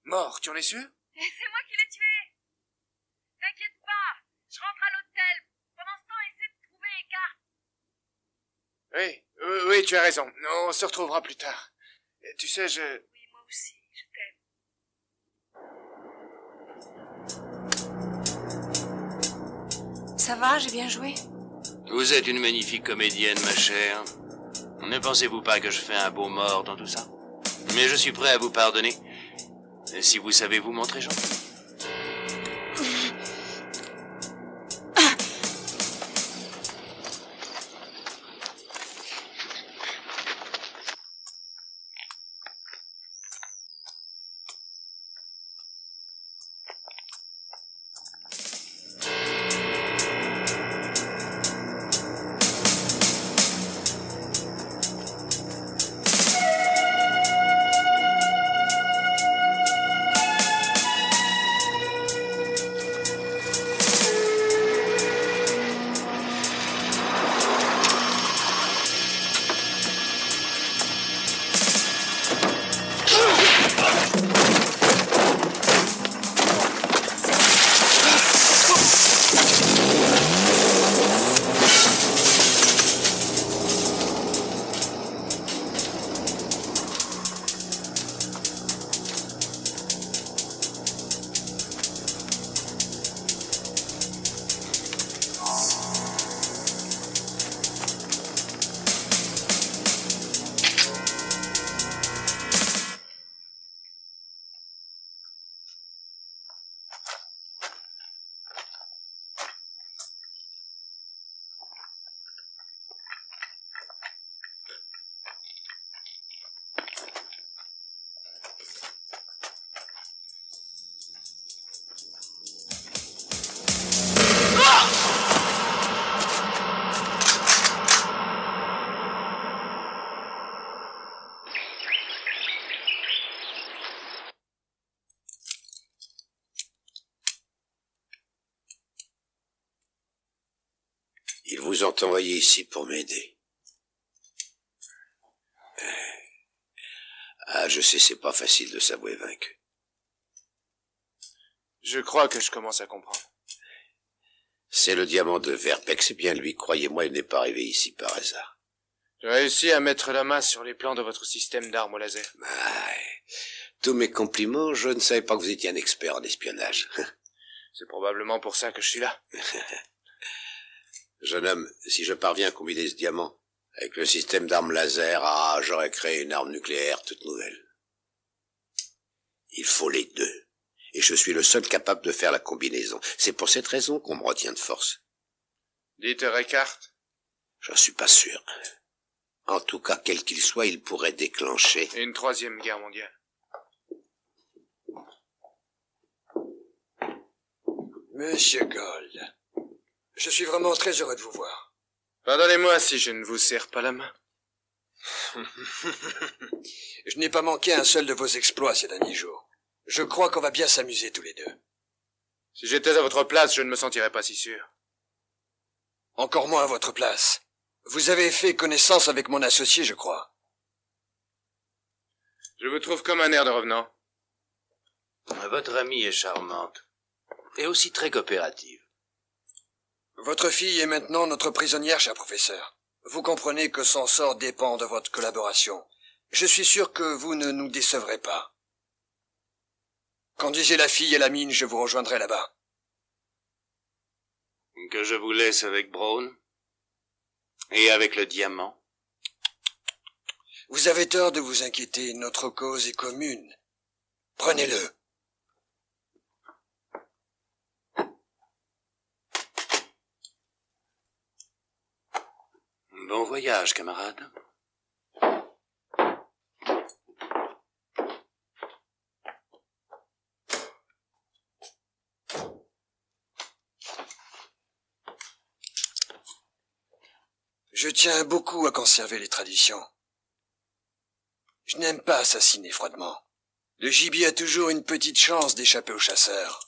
Mort, tu en es sûr? Et c'est moi qui l'ai tué. T'inquiète pas, je rentre à l'hôtel. Pendant ce temps, essaie de trouver Eckhart. Oui, tu as raison. On se retrouvera plus tard. Tu sais, Oui, moi aussi, je t'aime. Ça va, j'ai bien joué? Vous êtes une magnifique comédienne, ma chère. Ne pensez-vous pas que je fais un beau mort dans tout ça? Mais je suis prêt à vous pardonner, si vous savez vous montrer gentil. Ils vous ont envoyé ici pour m'aider. Ah, je sais, c'est pas facile de s'avouer vaincu. Je crois que je commence à comprendre. C'est le diamant de Verbeck, c'est bien lui, croyez-moi, il n'est pas arrivé ici par hasard. J'ai réussi à mettre la main sur les plans de votre système d'armes au laser. Ah, tous mes compliments, je ne savais pas que vous étiez un expert en espionnage. C'est probablement pour ça que je suis là. Jeune homme, si je parviens à combiner ce diamant avec le système d'armes laser, j'aurais créé une arme nucléaire toute nouvelle. Il faut les deux. Et je suis le seul capable de faire la combinaison. C'est pour cette raison qu'on me retient de force. Dites Eckhart. J'en suis pas sûr. En tout cas, quel qu'il soit, il pourrait déclencher une troisième guerre mondiale. Monsieur Gold, je suis vraiment très heureux de vous voir. Pardonnez-moi si je ne vous serre pas la main. Je n'ai pas manqué un seul de vos exploits ces derniers jours. Je crois qu'on va bien s'amuser tous les deux. Si j'étais à votre place, je ne me sentirais pas si sûr. Encore moins à votre place. Vous avez fait connaissance avec mon associé, je crois. Je vous trouve comme un air de revenant. Votre amie est charmante. Et aussi très coopérative. Votre fille est maintenant notre prisonnière, cher professeur. Vous comprenez que son sort dépend de votre collaboration. Je suis sûr que vous ne nous décevrez pas. Conduisez la fille à la mine, je vous rejoindrai là-bas. Que je vous laisse avec Brown? Et avec le diamant? Vous avez tort de vous inquiéter, notre cause est commune. Prenez-le. Bon voyage, camarade. Je tiens beaucoup à conserver les traditions. Je n'aime pas assassiner froidement. Le gibier a toujours une petite chance d'échapper aux chasseurs.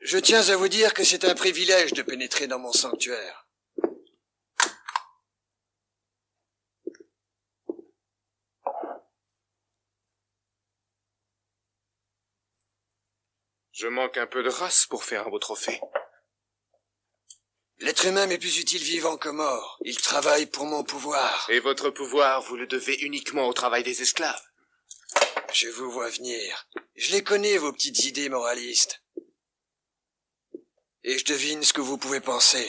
Je tiens à vous dire que c'est un privilège de pénétrer dans mon sanctuaire. Je manque un peu de race pour faire un beau trophée. L'être humain m'est plus utile vivant que mort. Il travaille pour mon pouvoir. Et votre pouvoir, vous le devez uniquement au travail des esclaves. Je vous vois venir. Je les connais, vos petites idées moralistes. Et je devine ce que vous pouvez penser.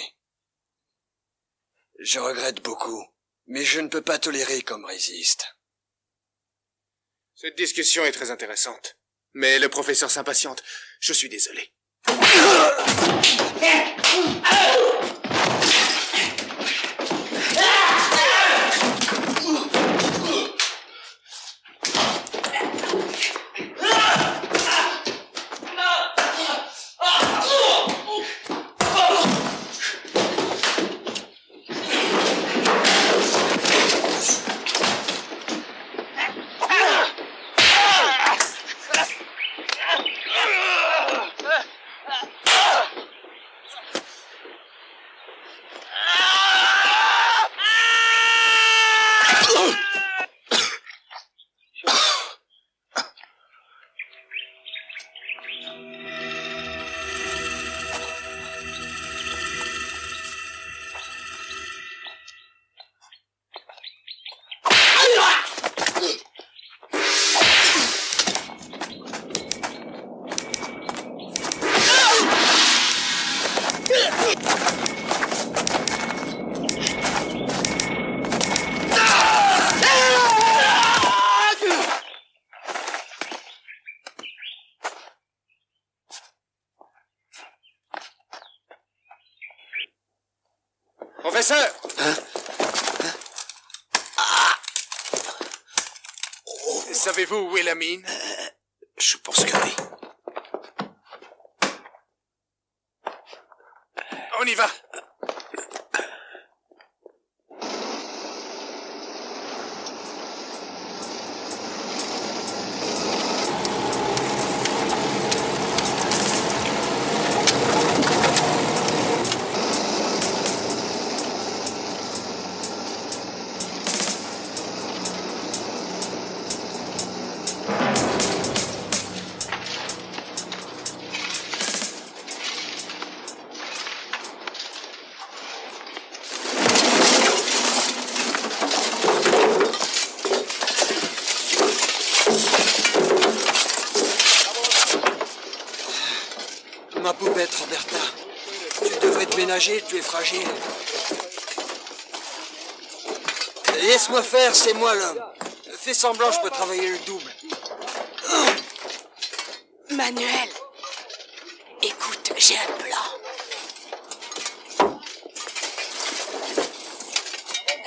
Je regrette beaucoup, mais je ne peux pas tolérer qu'on me résiste. Cette discussion est très intéressante. Mais le professeur s'impatiente. Je suis désolé. Professeur! Savez-vous où est la mine? Je pense que oui. On y va! Ma poupette, Roberta. Tu devrais te ménager, tu es fragile. Laisse-moi faire, c'est moi l'homme. Fais semblant, je peux travailler le double. Manuel, écoute, j'ai un plan.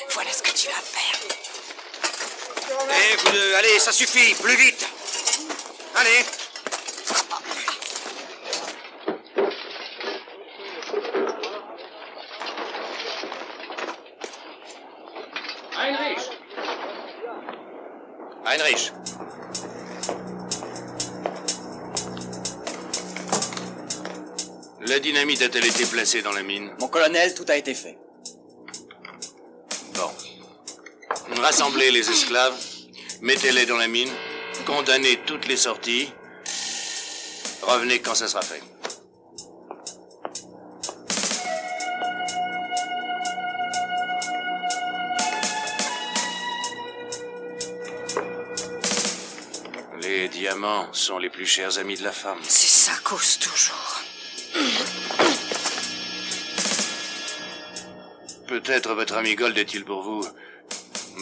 Voilà ce que tu vas faire. Eh, vous deux, allez, ça suffit, plus vite. Allez. Heinrich. La dynamite a-t-elle été placée dans la mine? Mon colonel, tout a été fait. Bon. Rassemblez les esclaves, mettez-les dans la mine, condamnez toutes les sorties. Revenez quand ça sera fait. Les diamants sont les plus chers amis de la femme. C'est ça cause toujours. Peut-être votre ami Gold est-il pour vous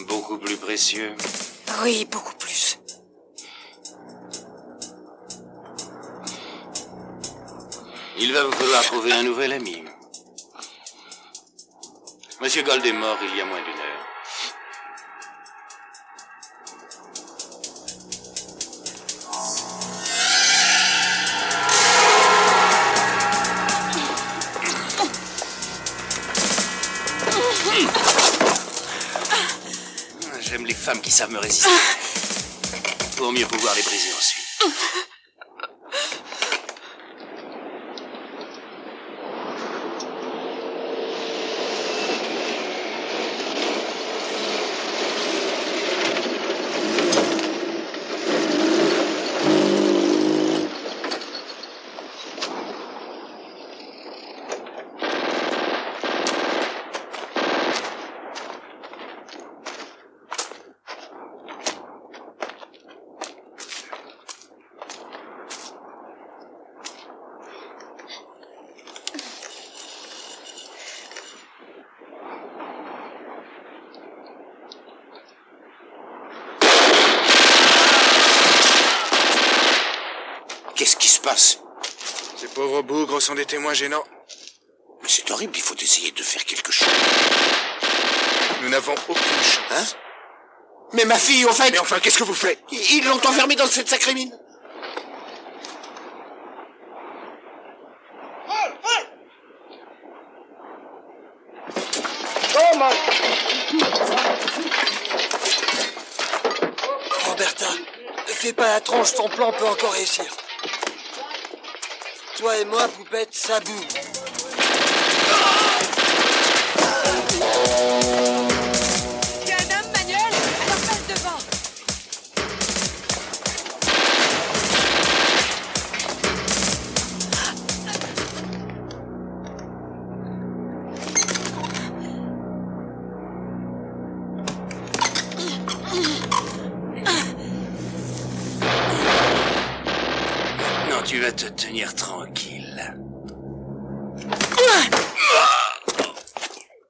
beaucoup plus précieux? Oui, beaucoup plus. Il va vous falloir trouver un nouvel ami. Monsieur Gold est mort il y a moins d'une heure. J'aime les femmes qui savent me résister. Pour mieux pouvoir les briser ensuite. Qu'est-ce qui se passe? Ces pauvres bougres sont des témoins gênants. Mais c'est horrible, il faut essayer de faire quelque chose. Nous n'avons aucune chance. Hein? Mais ma fille, au fait... Mais enfin, qu'est-ce que vous faites? Ils l'ont enfermée dans cette sacrée mine. Roberta, fais pas la tronche, ton plan peut encore réussir. Toi et moi, poupette, ça boue. Il y a un homme, Manuel, alors passe devant. Non, tu vas te tenir tranquille.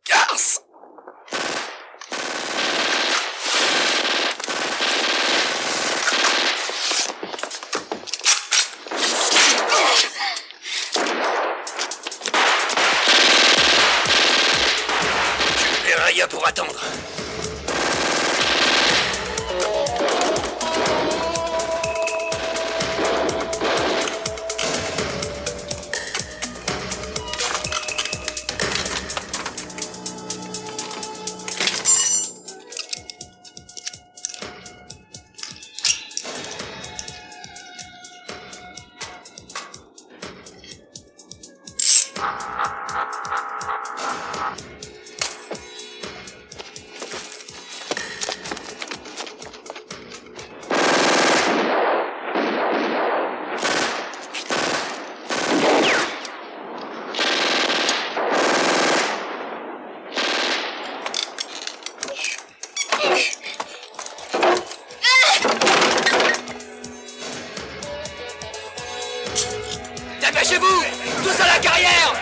Garce! Tu paieras rien pour attendre. Dépêchez-vous! Tous à la carrière!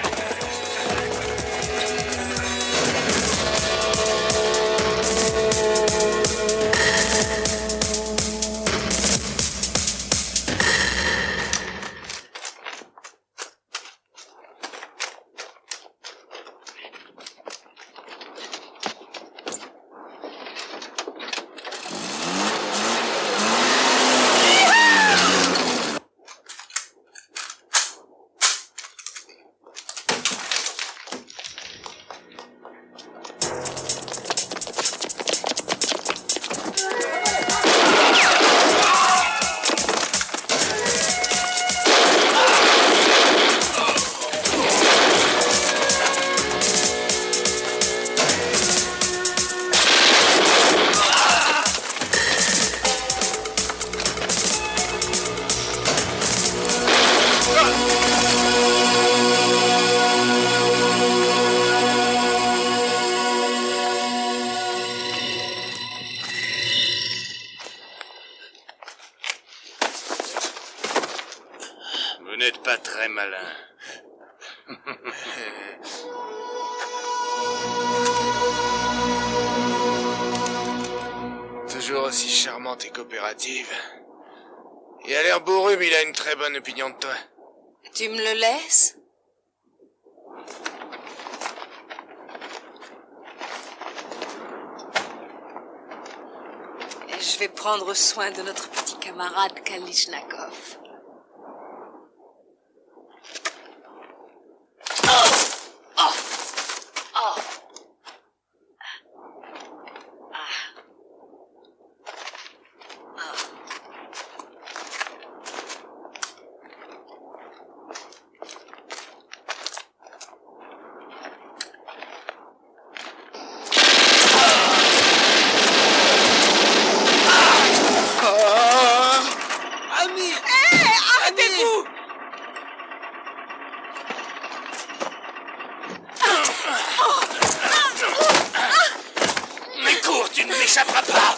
pas très malin. Toujours aussi charmante et coopérative. Il a l'air bourru, mais il a une très bonne opinion de toi. Tu me le laisses? Je vais prendre soin de notre petit camarade Kalishnikov. Tu ne m'échapperas pas!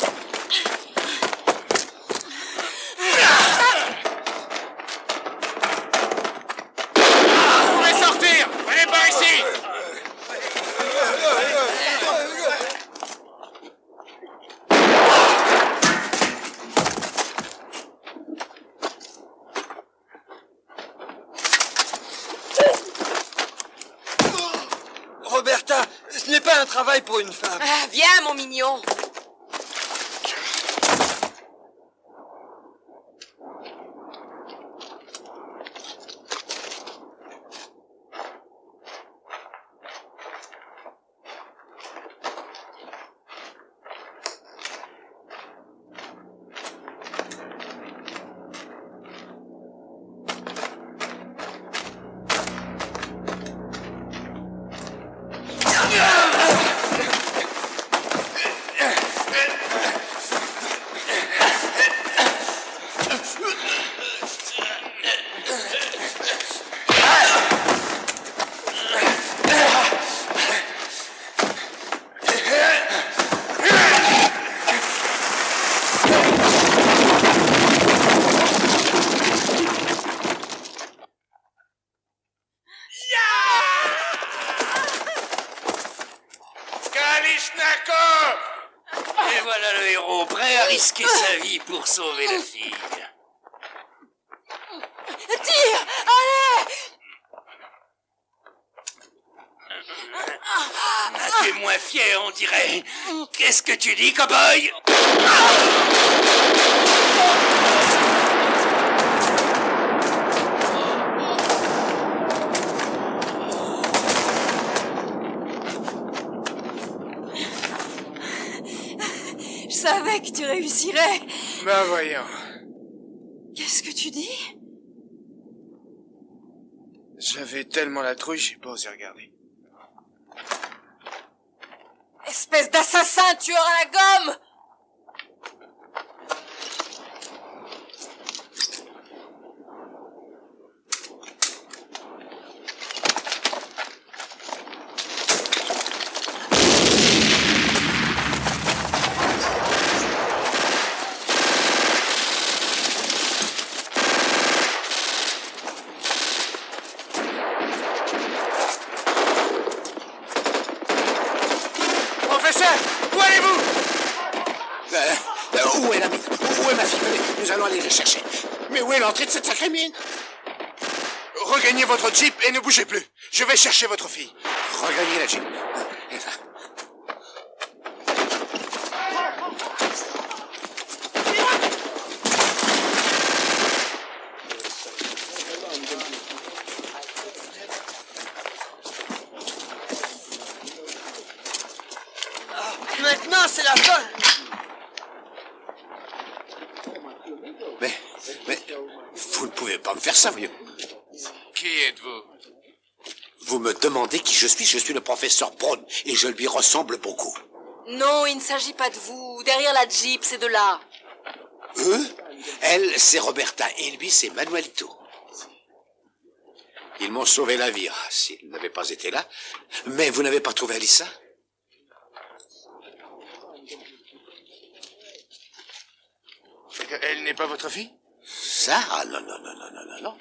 Vous pouvez sortir! Venez par ici! Roberta, ce n'est pas un travail pour une femme. Ah, viens, mon mignon. Et voilà le héros, prêt à risquer sa vie pour sauver la fille. Tire! Allez! Tu es moins fier, on dirait. Qu'est-ce que tu dis, cow-boy? Je savais que tu réussirais. Ben voyons. Qu'est-ce que tu dis? J'avais tellement la trouille, j'ai pas osé regarder. Espèce d'assassin tueur à la gomme! Où allez-vous? Où est la mine? Où est ma fille? Venez, nous allons aller la chercher. Mais où est l'entrée de cette sacrée mine? Regagnez votre jeep et ne bougez plus. Je vais chercher votre fille. Regagnez la jeep. Maintenant, c'est la fin. Mais, vous ne pouvez pas me faire ça, voyons. Qui êtes-vous? Vous me demandez qui je suis le professeur Braun, et je lui ressemble beaucoup. Non, il ne s'agit pas de vous. Derrière la Jeep, c'est de là. Eux? Elle, c'est Roberta, et lui, c'est Manuelito. Ils m'ont sauvé la vie, s'ils n'avaient pas été là. Mais vous n'avez pas trouvé Alissa? Elle n'est pas votre fille? Ça? Ah, non.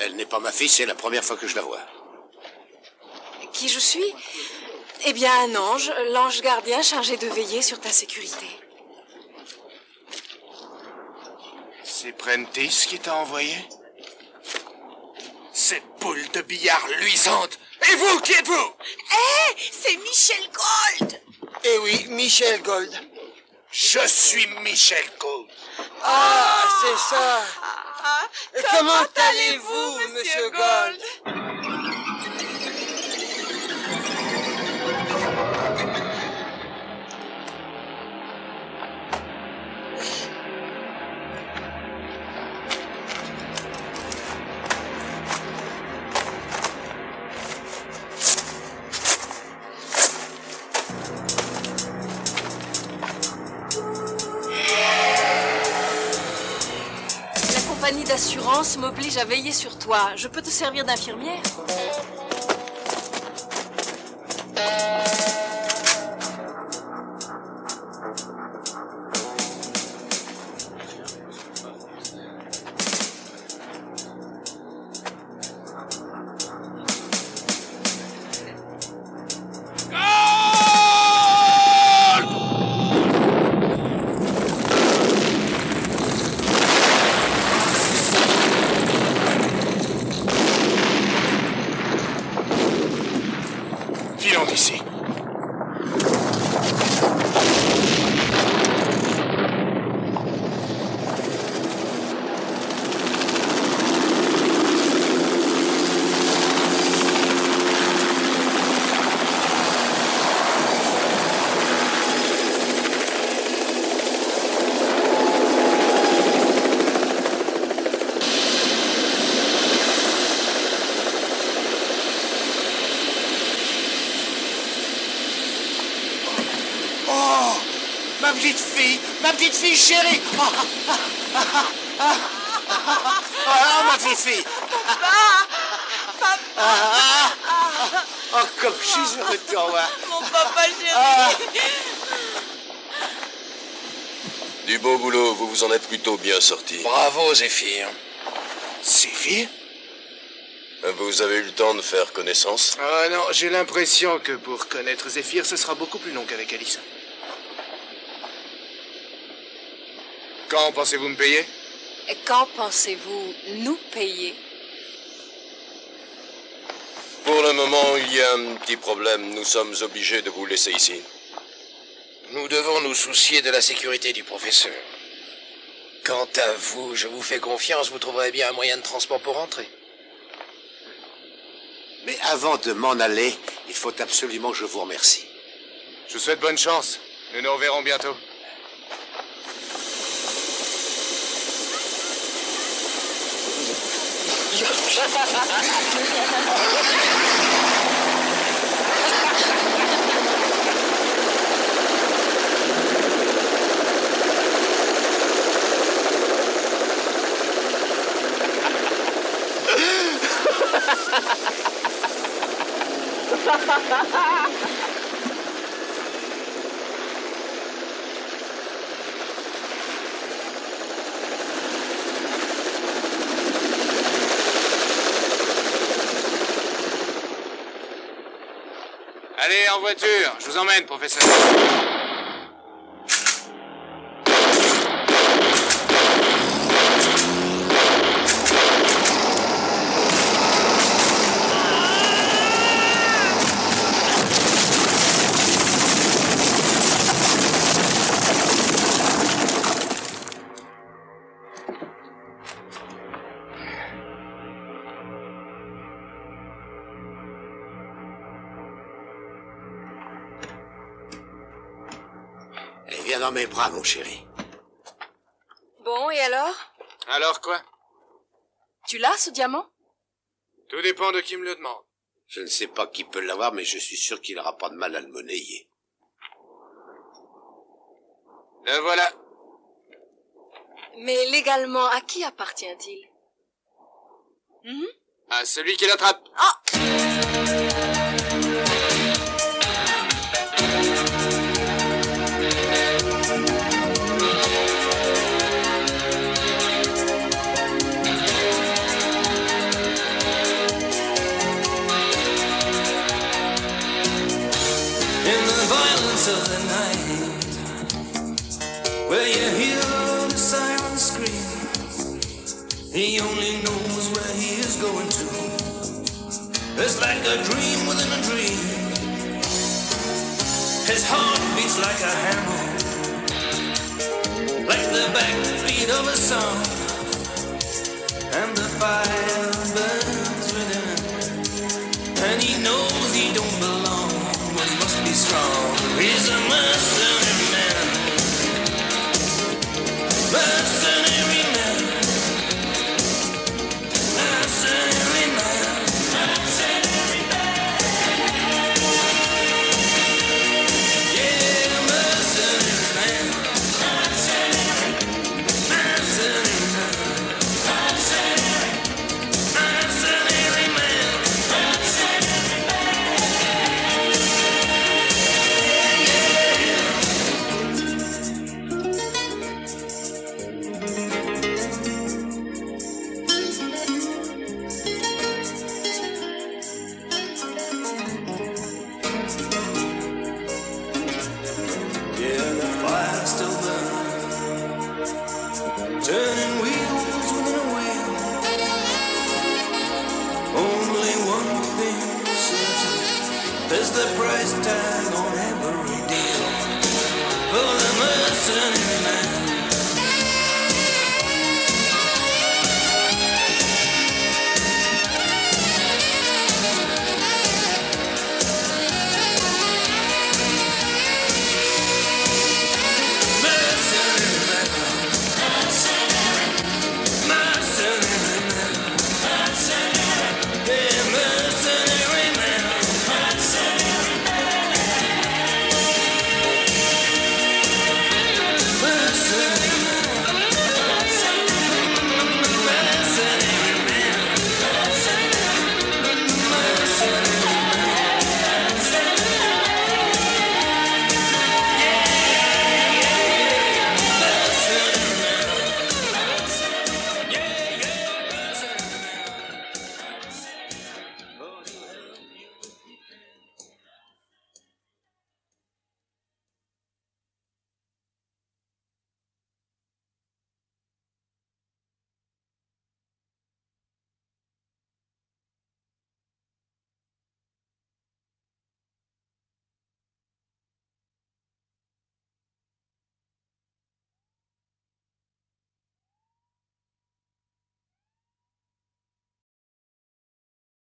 Elle n'est pas ma fille, c'est la première fois que je la vois. Qui je suis? Eh bien, un ange, l'ange gardien chargé de veiller sur ta sécurité. C'est Prentice qui t'a envoyé? Cette boule de billard luisante! Et vous, qui êtes-vous? C'est Michel Gold. Eh oui, Michel Gold. Je suis Michel Gold. Ah, c'est ça. Comment allez-vous, monsieur Gold? La compagnie d'assurance m'oblige à veiller sur toi. Je peux te servir d'infirmière? Filons d'ici. Ma petite fille chérie. Ma petite fille. Papa. Oh, comme je suis heureux de te revoir. Mon papa chéri. Du beau boulot, vous vous en êtes plutôt bien sorti. Bravo, Zéphyr. Zéphyr? Vous avez eu le temps de faire connaissance? Ah non, j'ai l'impression que pour connaître Zéphyr, ce sera beaucoup plus long qu'avec Alice. Quand pensez-vous me payer? Quand pensez-vous nous payer? Pour le moment, il y a un petit problème. Nous sommes obligés de vous laisser ici. Nous devons nous soucier de la sécurité du professeur. Quant à vous, je vous fais confiance, vous trouverez bien un moyen de transport pour rentrer. Mais avant de m'en aller, il faut absolument que je vous remercie. Je vous souhaite bonne chance. Nous nous reverrons bientôt. Allez, en voiture. Je vous emmène, professeur. Allez, viens dans mes bras, mon chéri. Bon, et alors? Alors quoi? Tu l'as, ce diamant? Tout dépend de qui me le demande. Je ne sais pas qui peut l'avoir, mais je suis sûr qu'il n'aura pas de mal à le monnayer. Le voilà. Mais légalement, à qui appartient-il? À celui qui l'attrape. Ah! where you hear the siren scream. He only knows where he is going to. It's like a dream within a dream. His heart beats like a hammer, like the backbeat of a song, and the fire burns within him, and he knows he don't belong, but he must be strong. He's a mercenary man, mercenary man, mercenary man, mercenary man. Yeah, mercenary man, mercenary, mercenary man, mercenary, mercenary man, mercenary man. Yeah, the fire still burns, turning wheels within a wheel. Only one thing certain, there's the price tag on every deal. For the mercenary man,